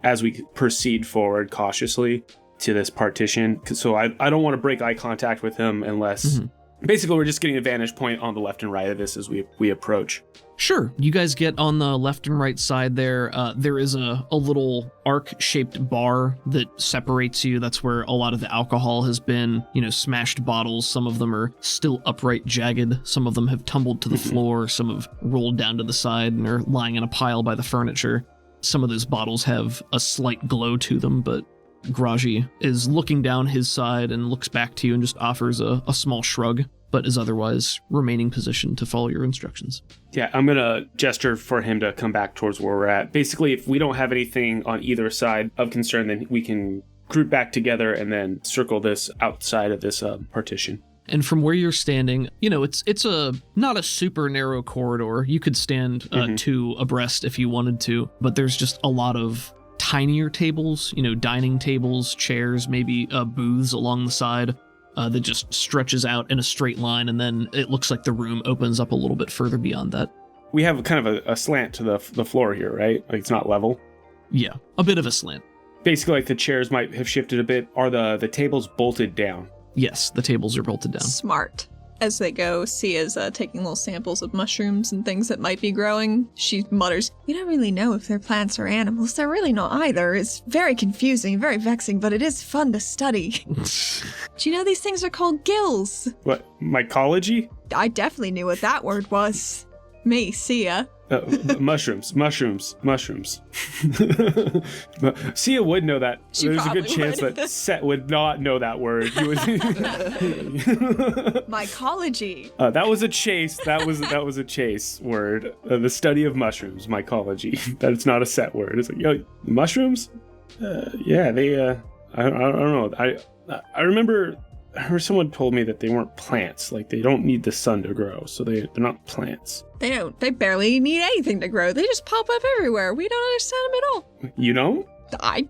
as we proceed forward cautiously to this partition, so I don't want to break eye contact with him unless, basically we're just getting a vantage point on the left and right of this as we approach. Sure. You guys get on the left and right side there. There is a little arc-shaped bar that separates you. That's where a lot of the alcohol has been, smashed bottles. Some of them are still upright, jagged. Some of them have tumbled to the floor. Some have rolled down to the side and are lying in a pile by the furniture. Some of those bottles have a slight glow to them, but Graji is looking down his side and looks back to you and just offers a small shrug, but is otherwise remaining positioned to follow your instructions. Yeah, I'm going to gesture for him to come back towards where we're at. Basically, if we don't have anything on either side of concern, then we can group back together and then circle this outside of this partition. And from where you're standing, it's not a super narrow corridor. You could stand two abreast if you wanted to, but there's just a lot of tinier tables, dining tables, chairs, maybe booths along the side. That just stretches out in a straight line, and then it looks like the room opens up a little bit further beyond that. We have kind of a slant to the floor here, right? It's not level. Yeah, a bit of a slant. Basically, the chairs might have shifted a bit. Are the tables bolted down? Yes, the tables are bolted down. Smart. As they go, Sia's taking little samples of mushrooms and things that might be growing. She mutters, "We don't really know if they're plants or animals. They're really not either. It's very confusing, very vexing, but it is fun to study." Do you know these things are called gills? What, mycology? I definitely knew what that word was. Me, Sia. Mushrooms. Sia would know that. There's a good chance that Set would not know that word. He would. Mycology. That was a chase. That was a chase word. The study of mushrooms. Mycology. That's not a Set word. It's mushrooms. Yeah, they. I don't know. I remember I heard someone told me that they weren't plants. Like, they don't need the sun to grow, so they're not plants. They don't. They barely need anything to grow. They just pop up everywhere. We don't understand them at all. You don't?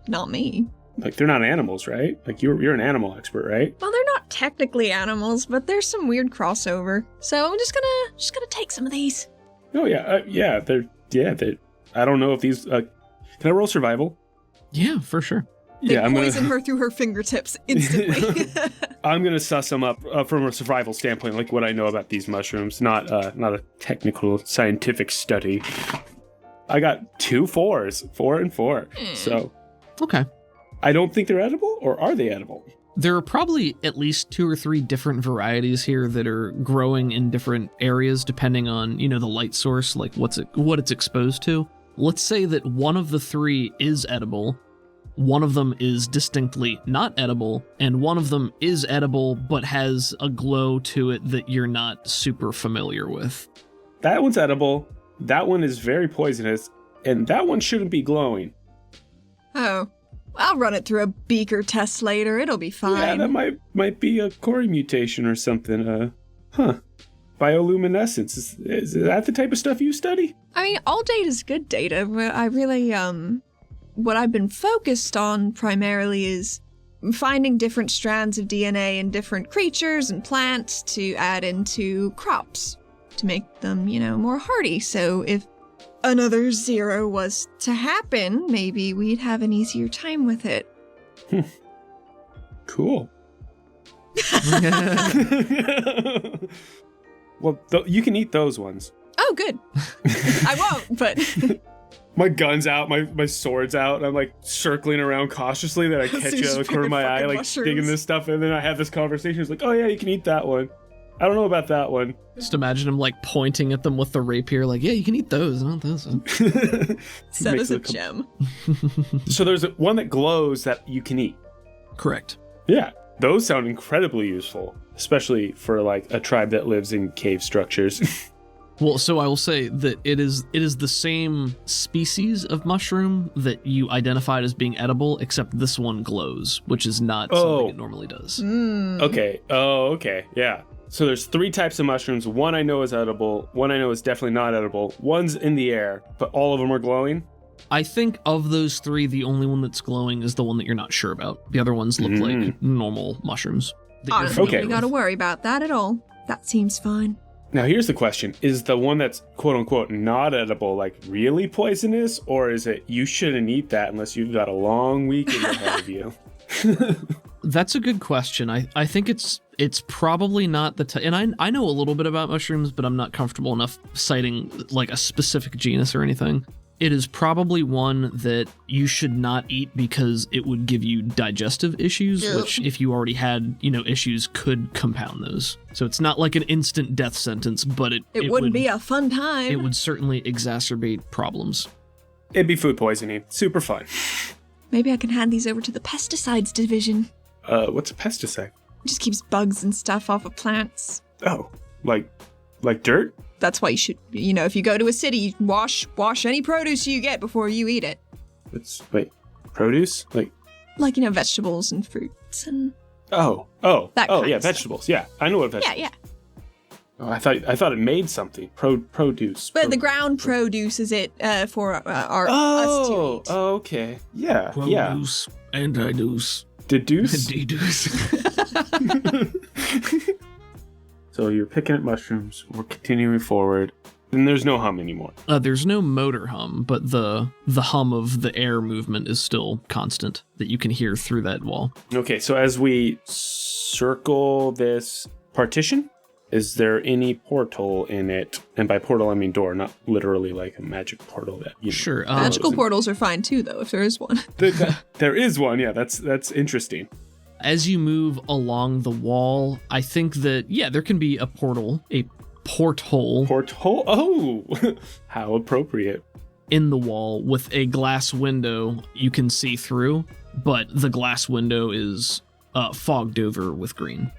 Not me. Like, they're not animals, right? Like, you're an animal expert, right? Well, they're not technically animals, but there's some weird crossover. So I'm just gonna take some of these. Oh, yeah. They're I don't know if these, can I roll survival? Yeah, for sure. They poison her through her fingertips instantly. I'm going to suss them up from a survival standpoint, like what I know about these mushrooms, not a technical scientific study. I got 2 4s, 4 and 4. So, Okay. I don't think they're edible, or are they edible? There are probably at least 2 or 3 different varieties here that are growing in different areas depending on, the light source, like what it's exposed to. Let's say that one of the 3 is edible, one of them is distinctly not edible, and one of them is edible but has a glow to it that you're not super familiar with. That one's edible, that one is very poisonous, and that one shouldn't be glowing. Oh. I'll run it through a beaker test later. It'll be fine. Yeah, that might be a Cori mutation or something. Bioluminescence. Is that the type of stuff you study? I mean, all data is good data, but I really, what I've been focused on primarily is finding different strands of DNA in different creatures and plants to add into crops to make them, more hardy. So if another 0 was to happen, maybe we'd have an easier time with it. Cool. Well, you can eat those ones. Oh, good. I won't, but... My gun's out, my sword's out, and I'm like circling around cautiously that I catch you out of the corner of my eye, like mushrooms. digging this stuff, and then I have this conversation. It's like, oh yeah, you can eat that one. I don't know about that one. Just imagine him like pointing at them with the rapier, like, yeah, you can eat those, not those. That is a gem. So there's one that glows that you can eat. Correct. Yeah, those sound incredibly useful, especially for like a tribe that lives in cave structures. Well, so I will say that it is the same species of mushroom that you identified as being edible, except this one glows, which is not something it normally does. Okay. Oh, okay. Yeah. So there's 3 types of mushrooms. One I know is edible. One I know is definitely not edible. One's in the air, but all of them are glowing. I think of those 3, the only one that's glowing is the one that you're not sure about. The other ones look like normal mushrooms. I don't think we gotta worry about that at all. That seems fine. Now here's the question. Is the one that's quote unquote not edible like really poisonous, or is it you shouldn't eat that unless you've got a long weekend ahead of you? That's a good question. I think it's probably not the and I know a little bit about mushrooms, but I'm not comfortable enough citing like a specific genus or anything. It is probably one that you should not eat because it would give you digestive issues, which if you already had, issues could compound those. So it's not like an instant death sentence, but it wouldn't be a fun time. It would certainly exacerbate problems. It'd be food poisoning. Super fun. Maybe I can hand these over to the pesticides division. What's a pesticide? It just keeps bugs and stuff off of plants. Oh, like dirt? That's why you should, if you go to a city, wash any produce you get before you eat it. Produce? Like, vegetables and fruits and... Oh, that kind yeah, of vegetables. Yeah, I know what vegetables. Yeah. Oh, I thought it made something. Produce. But the ground produces it for us to eat. Oh, okay. Yeah, Produce, anti-deuce. Deduce? Deduce. So you're picking at mushrooms. We're continuing forward. And there's no hum anymore. There's no motor hum, but the hum of the air movement is still constant that you can hear through that wall. Okay, so as we circle this partition, is there any portal in it? And by portal, I mean door, not literally like a magic portal that Sure. Magical portals are fine too, though, if there is one. There is one, yeah. That's interesting. As you move along the wall, I think that, there can be a porthole. Porthole? Oh, how appropriate. In the wall with a glass window you can see through, but the glass window is fogged over with green.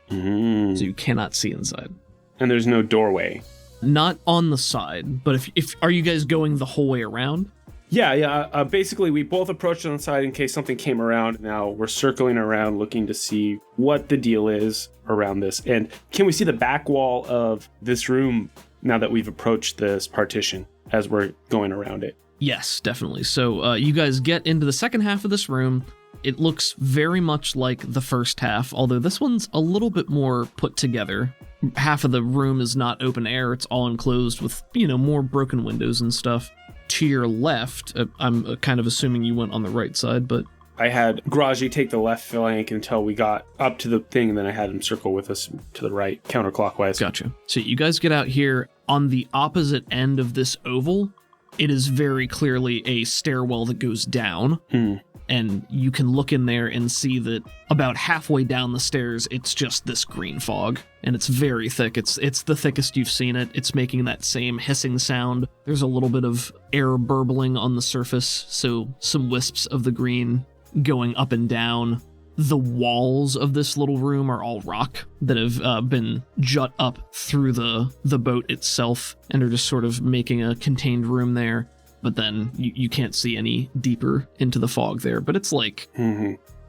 So you cannot see inside. And there's no doorway? Not on the side, but if are you guys going the whole way around? Yeah. Basically, we both approached on the side in case something came around. Now we're circling around looking to see what the deal is around this. And can we see the back wall of this room now that we've approached this partition as we're going around it? Yes, definitely. So you guys get into the second half of this room. It looks very much like the first half, although this one's a little bit more put together. Half of the room is not open air. It's all enclosed with, more broken windows and stuff. To your left, I'm kind of assuming you went on the right side, but... I had Graji take the left flank until we got up to the thing, and then I had him circle with us to the right, counterclockwise. Gotcha. So you guys get out here. On the opposite end of this oval, it is very clearly a stairwell that goes down. And you can look in there and see that about halfway down the stairs, it's just this green fog. And it's very thick. It's the thickest you've seen it. It's making that same hissing sound. There's a little bit of air burbling on the surface, so some wisps of the green going up and down. The walls of this little room are all rock that have been jut up through the boat itself and are just sort of making a contained room there. But then you can't see any deeper into the fog there. But it's like,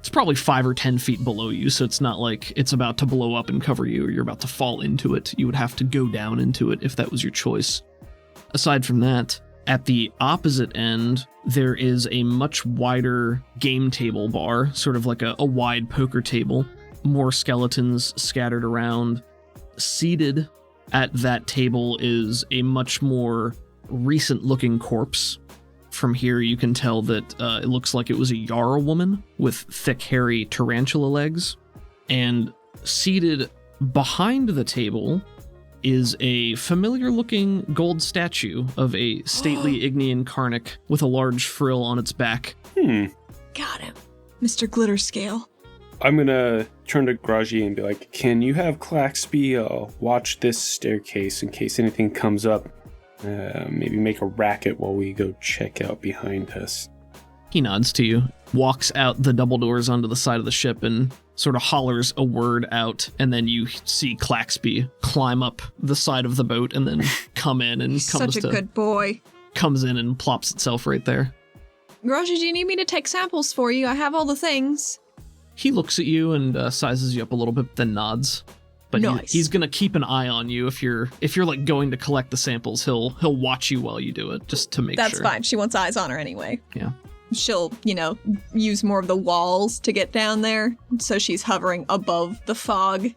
It's probably 5 or 10 feet below you, so it's not like it's about to blow up and cover you or you're about to fall into it. You would have to go down into it if that was your choice. Aside from that, at the opposite end, there is a much wider game table bar, sort of like a wide poker table. More skeletons scattered around. Seated at that table is a much more recent-looking corpse. From here, you can tell that it looks like it was a Yarra woman with thick, hairy tarantula legs. And seated behind the table is a familiar-looking gold statue of a stately Ignean Karnak with a large frill on its back. Got him. Mr. Glitterscale. I'm gonna turn to Graji and be like, can you have Claxby watch this staircase in case anything comes up? Maybe make a racket while we go check out behind us. He nods to you, walks out the double doors onto the side of the ship and sort of hollers a word out, and then you see Claxby climb up the side of the boat and then come in and Such a good boy. Comes in and plops itself right there. Graji, do you need me to take samples for you? I have all the things. He looks at you and sizes you up a little bit, then nods. But nice. He's gonna keep an eye on you if you're like going to collect the samples. He'll watch you while you do it, just to make sure. That's fine. She wants eyes on her anyway. Yeah. She'll, use more of the walls to get down there, so she's hovering above the fog.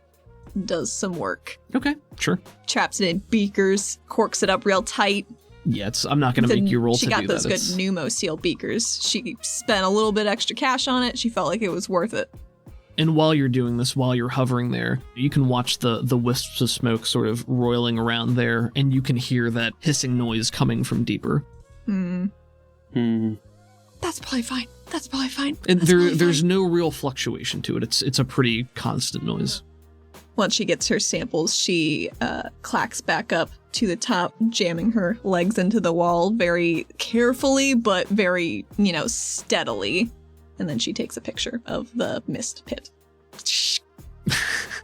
Does some work. Okay, sure. Traps it in beakers, corks it up real tight. Yeah, I'm not gonna make you roll to do that. She got those good pneumo seal beakers. She spent a little bit extra cash on it. She felt like it was worth it. And while you're doing this, while you're hovering there, you can watch the wisps of smoke sort of roiling around there, and you can hear that hissing noise coming from deeper. That's probably fine. And there's no real fluctuation to it. It's a pretty constant noise. Once she gets her samples, she clacks back up to the top, jamming her legs into the wall very carefully, but very, steadily. And then she takes a picture of the mist pit.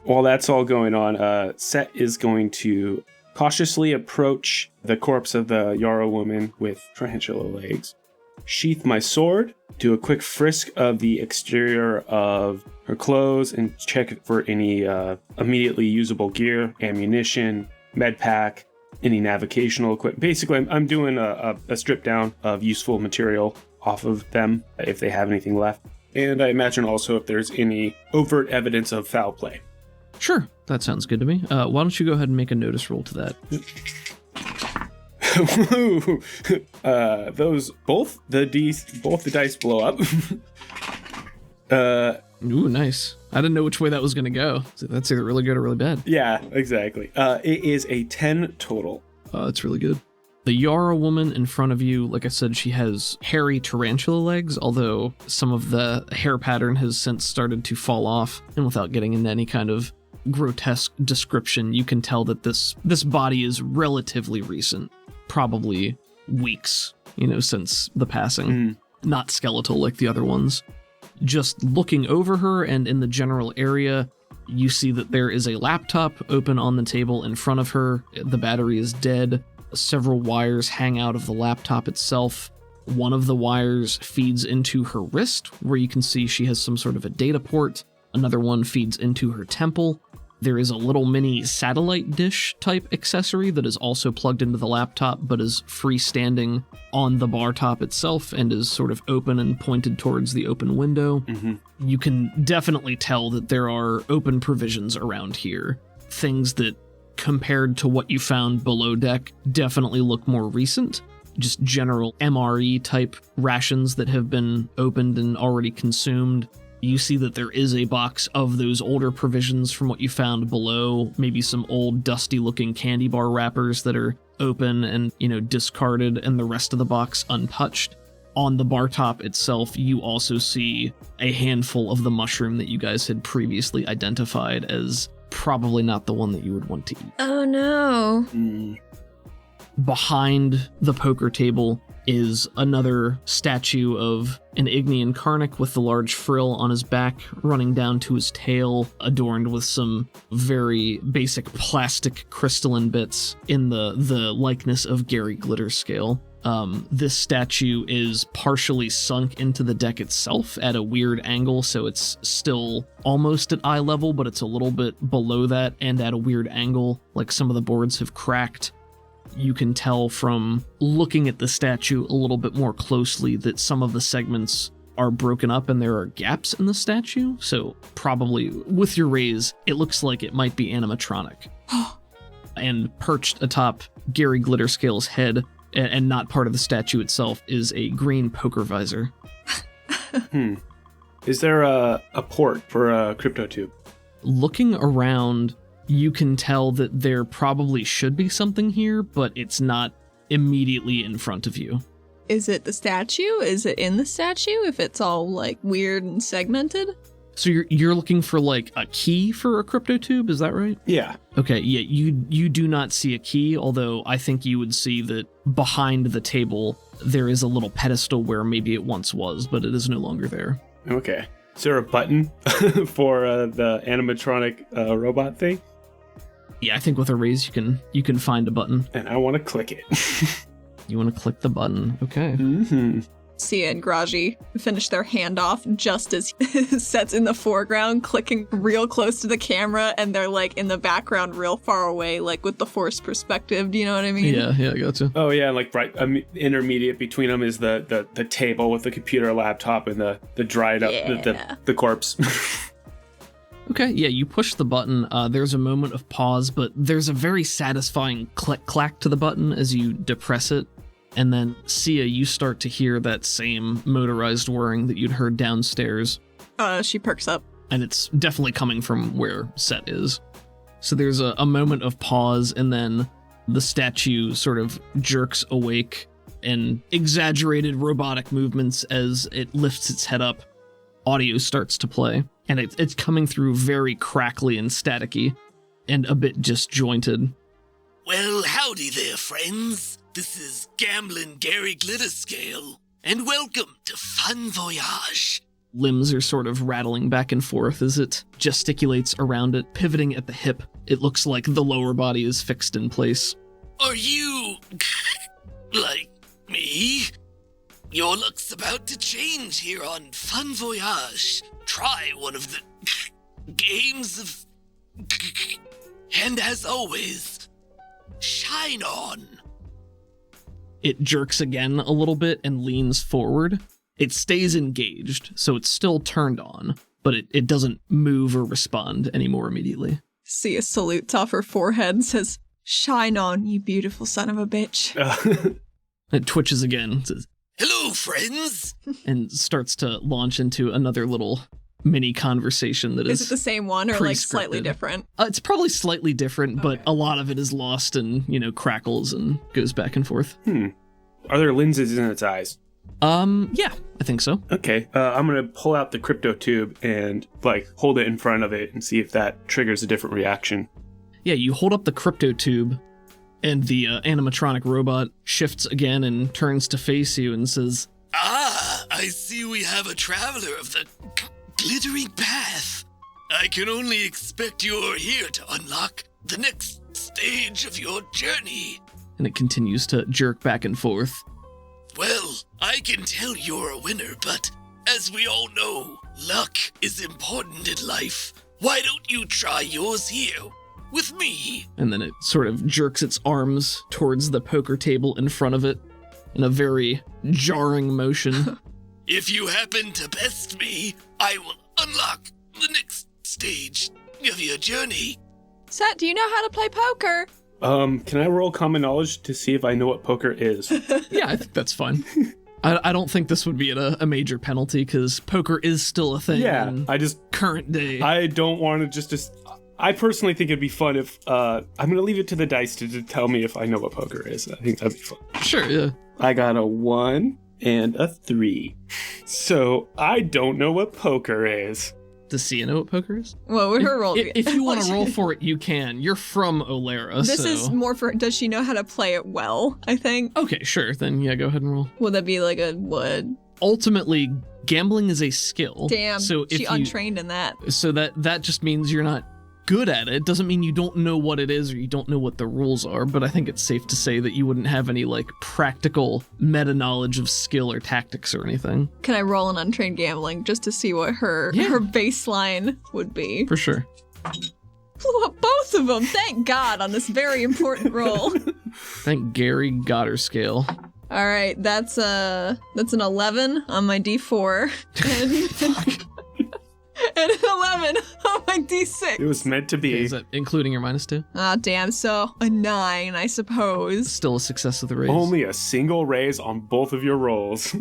While that's all going on, Set is going to cautiously approach the corpse of the Yarra woman with tarantula legs, sheath my sword, do a quick frisk of the exterior of her clothes, and check for any immediately usable gear, ammunition, med pack, any navigational equipment. Basically, I'm doing a strip down of useful material off of them if they have anything left. And I imagine also if there's any overt evidence of foul play. Sure, that sounds good to me. Why don't you go ahead and make a notice roll to that? Both the dice blow up. Ooh, nice. I didn't know which way that was going to go. So that's either really good or really bad. Yeah, exactly. It is a 10 total. That's really good. The Yarra woman in front of you, like I said, she has hairy tarantula legs, although some of the hair pattern has since started to fall off. And without getting into any kind of grotesque description, you can tell that this body is relatively recent. Probably weeks, since the passing. Not skeletal like the other ones. Just looking over her and in the general area, you see that there is a laptop open on the table in front of her. The battery is dead. Several wires hang out of the laptop itself. One of the wires feeds into her wrist, where you can see she has some sort of a data port. Another one feeds into her temple. There is a little mini satellite dish type accessory that is also plugged into the laptop, but is freestanding on the bar top itself and is sort of open and pointed towards the open window. Mm-hmm. You can definitely tell that there are open provisions around here. Things that, compared to what you found below deck, definitely look more recent. Just general MRE type rations that have been opened and already consumed. You see that there is a box of those older provisions from what you found below, maybe some old dusty looking candy bar wrappers that are open and, discarded, and the rest of the box untouched. On the bar top itself, you also see a handful of the mushroom that you guys had previously identified as probably not the one that you would want to eat. Oh no. Behind the poker table is another statue of an Ignean Karnak with the large frill on his back running down to his tail, adorned with some very basic plastic crystalline bits in the likeness of Gary Glitterscale. This statue is partially sunk into the deck itself at a weird angle, so it's still almost at eye level, but it's a little bit below that and at a weird angle, like some of the boards have cracked. You can tell from looking at the statue a little bit more closely that some of the segments are broken up and there are gaps in the statue, so probably with your raise, it looks like it might be animatronic. And perched atop Gary Glitterscale's head, and not part of the statue itself, is a green poker visor. Is there a port for a crypto tube? Looking around, you can tell that there probably should be something here, but it's not immediately in front of you. Is it the statue? Is it in the statue if it's all like weird and segmented? So you're looking for like a key for a crypto tube, is that right? Yeah. Okay, yeah, you do not see a key, although I think you would see that behind the table there is a little pedestal where maybe it once was, but it is no longer there. Okay. Is there a button for the animatronic robot thing? Yeah, I think with a raise you can find a button. And I want to click it. You want to click the button, okay. Mm-hmm. Sia and Graji finish their handoff just as Set's in the foreground, clicking real close to the camera, and they're like in the background real far away, like with the forced perspective. Do you know what I mean? Yeah, I gotcha. Oh yeah, like right intermediate between them is the table with the computer, laptop, and the dried up the corpse. Okay, yeah, you push the button. There's a moment of pause, but there's a very satisfying click-clack to the button as you depress it. And then, Sia, you start to hear that same motorized whirring that you'd heard downstairs. She perks up. And it's definitely coming from where Set is. So there's a moment of pause, and then the statue sort of jerks awake in exaggerated robotic movements as it lifts its head up. Audio starts to play, and it's coming through very crackly and staticky, and a bit disjointed. Well, howdy there, friends. This is Gamblin' Gary Glitterscale, and welcome to Fun Voyage. Limbs are sort of rattling back and forth as it gesticulates around it, pivoting at the hip. It looks like the lower body is fixed in place. Are you... like me? Your luck's about to change here on Fun Voyage. Try one of the games of... and as always, shine on. It jerks again a little bit and leans forward. It stays engaged, so it's still turned on, but it doesn't move or respond anymore immediately. Sia salutes off her forehead and says, "Shine on, you beautiful son of a bitch." It twitches again, says, "Hello, friends!" and starts to launch into another little mini conversation that is... Is it the same one or like slightly different? It's probably slightly different, but Okay. a lot of it is lost and, crackles and goes back and forth. Are there lenses in its eyes? Yeah, I think so. Okay, I'm gonna pull out the crypto tube and hold it in front of it and see if that triggers a different reaction. Yeah, you hold up the crypto tube, and the animatronic robot shifts again and turns to face you and says, "Ah, I see we have a traveler of the glittering path. I can only expect you're here to unlock the next stage of your journey." and it continues to jerk back and forth. Well, I can tell you're a winner, but as we all know, luck is important in life. Why don't you try yours here with me? And then it sort of jerks its arms towards the poker table in front of it in a very jarring motion. If you happen to best me, I will unlock the next stage of your journey. Set, do you know how to play poker? Can I roll common knowledge to see if I know what poker is? Yeah, I think that's fine. I don't think this would be a major penalty because poker is still a thing. Yeah, in current day. I don't want to just. I personally think it'd be fun if I'm gonna leave it to the dice to tell me if I know what poker is. I think that'd be fun. Sure, yeah. I got a 1 and a 3, so I don't know what poker is. Does Sia know what poker is? What would her roll? If you want to roll for it, you can. You're from Olera, This is more for, does she know how to play it well, I think? Okay, sure. Then yeah, go ahead and roll. Would that be like a what? Ultimately, gambling is a skill. Damn, so if she untrained in that. So that just means you're not good at it. It doesn't mean you don't know what it is or you don't know what the rules are, but I think it's safe to say that you wouldn't have any like practical meta knowledge of skill or tactics or anything. Can I roll an untrained gambling just to see what her baseline would be? For sure. Both of them, thank God, on this very important roll. Thank Gary got her scale. All right, that's an 11 on my D4 and an 11 on my D6. It was meant to be. Okay, is that including your -2? Ah, damn. So a 9, I suppose. Still a success of the raise. Only a single raise on both of your rolls.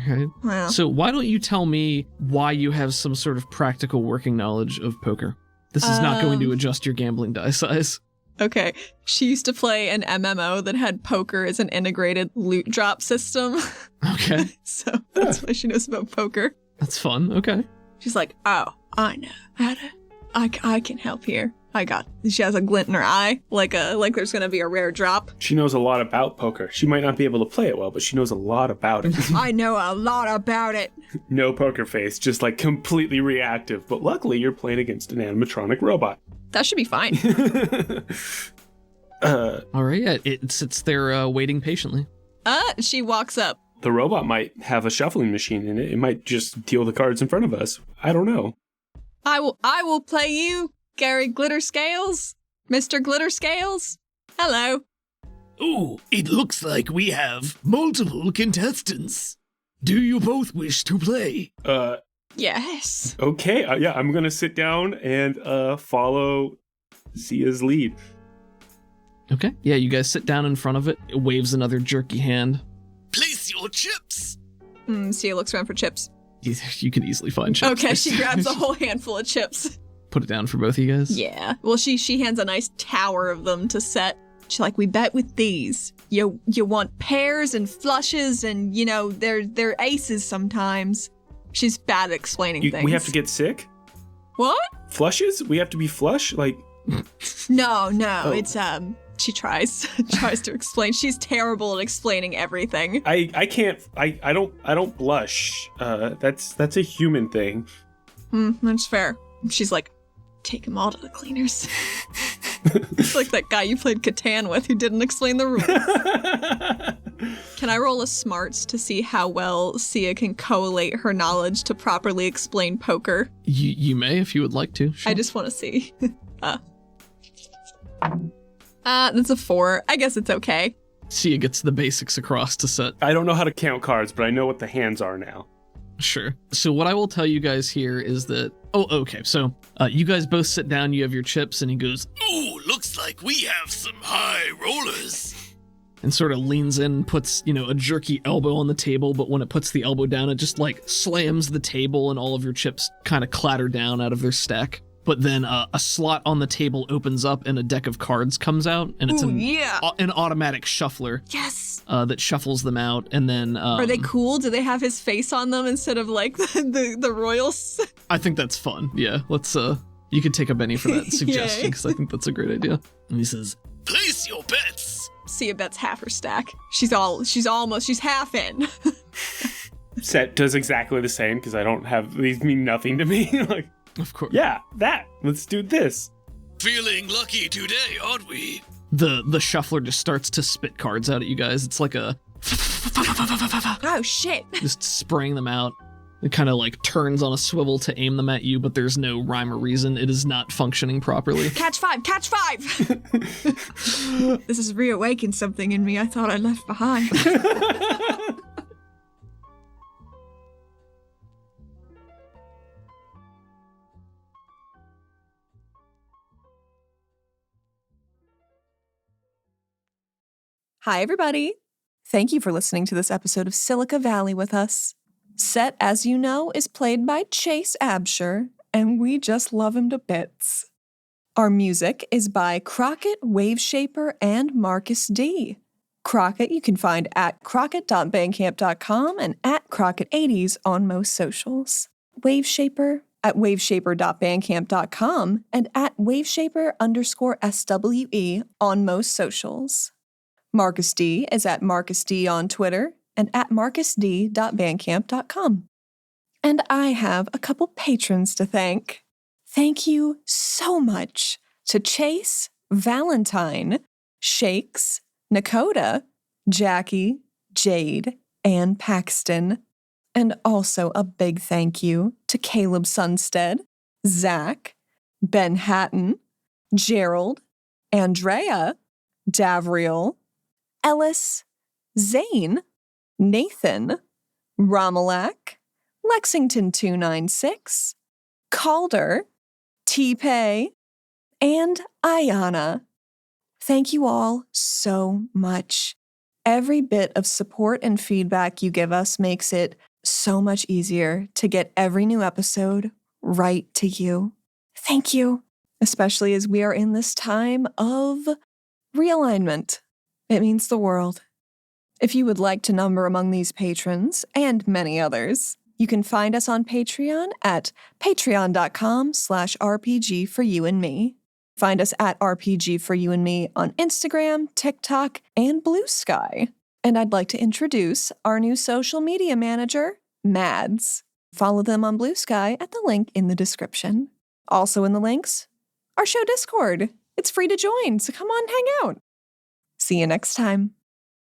Right. Wow. So why don't you tell me why you have some sort of practical working knowledge of poker? This is not going to adjust your gambling die size. Okay. She used to play an MMO that had poker as an integrated loot drop system. Okay. So that's why she knows about poker. That's fun. Okay. She's like, oh, I know how to. I can help here. I got. She has a glint in her eye, like there's gonna be a rare drop. She knows a lot about poker. She might not be able to play it well, but she knows a lot about it. I know a lot about it. No poker face, just like completely reactive. But luckily, you're playing against an animatronic robot. That should be fine. All right. Yeah, it sits there waiting patiently. She walks up. The robot might have a shuffling machine in it. It might just deal the cards in front of us. I don't know. I will play you, Gary Glitter Scales. Mr. Glitter Scales. Hello. Ooh, it looks like we have multiple contestants. Do you both wish to play? Yes. Okay. Yeah, I'm gonna sit down and follow Sia's lead. Okay. Yeah, you guys sit down in front of it. It waves another jerky hand. Place your chips. Sia looks around for chips. You can easily find chips. Okay, she grabs a whole handful of chips. Put it down for both of you guys. Yeah. Well, she hands a nice tower of them to Set. She's like, we bet with these. You want pairs and flushes and, you know, they're aces sometimes. She's bad at explaining things. We have to get sick? What? Flushes? We have to be flush? Like... No, Oh. it's, she tries to explain. She's terrible at explaining everything. I can't, I don't blush. That's a human thing. That's fair. She's like, take them all to the cleaners. It's like that guy you played Catan with who didn't explain the rules. Can I roll a smarts to see how well Sia can collate her knowledge to properly explain poker? You may if you would like to. Sure. I just want to see. That's a 4. I guess it's okay. Sia gets the basics across to Set. I don't know how to count cards, but I know what the hands are now. Sure. So what I will tell you guys here is that... Oh, okay. So you guys both sit down. You have your chips, and he goes... Ooh, looks like we have some high rollers. And sort of leans in, puts, a jerky elbow on the table, but when it puts the elbow down, it just, slams the table, and all of your chips kind of clatter down out of their stack. But then a slot on the table opens up, and a deck of cards comes out, and it's an automatic shuffler. Yes! That shuffles them out, and then... Are they cool? Do they have his face on them instead of, the royals? I think that's fun. Yeah, let's... You could take a Benny for that suggestion, because I think that's a great idea. And he says... Place your bets! Sia bets half her stack. She's half in. Set does exactly the same, because these mean nothing to me. Of course. Yeah, let's do this. Feeling lucky today, aren't we? The shuffler just starts to spit cards out at you guys. It's like a Oh, shit. just spraying them out. It kind of like turns on a swivel to aim them at you, but there's no rhyme or reason. It is not functioning properly. Catch 5! Catch 5! This has reawakened something in me I thought I left behind. Hi, everybody. Thank you for listening to this episode of Silica Valley with us. Set, as you know, is played by Chase Absher, and we just love him to bits. Our music is by Crockett, Waveshaper, and Marcus D. Crockett you can find at crockett.bandcamp.com and at Crockett80s on most socials. Waveshaper at waveshaper.bandcamp.com and at waveshaper_SWE on most socials. Marcus D is at Marcus D on Twitter and at marcusd.bandcamp.com. And I have a couple patrons to thank. Thank you so much to Chase, Valentine, Shakes, Nakota, Jackie, Jade, and Paxton. And also a big thank you to Caleb Sunstead, Zach, Ben Hatton, Gerald, Andrea, Davriel, Ellis, Zane, Nathan, Romalak, Lexington 296, Calder, T-Pay, and Ayana. Thank you all so much. Every bit of support and feedback you give us makes it so much easier to get every new episode right to you. Thank you, especially as we are in this time of realignment. It means the world. If you would like to number among these patrons, and many others, you can find us on Patreon at patreon.com/RPGforyouandme. Find us at RPGforyouandme on Instagram, TikTok, and Blue Sky. And I'd like to introduce our new social media manager, Mads. Follow them on Blue Sky at the link in the description. Also in the links, our show Discord. It's free to join, so come on, hang out. See you next time.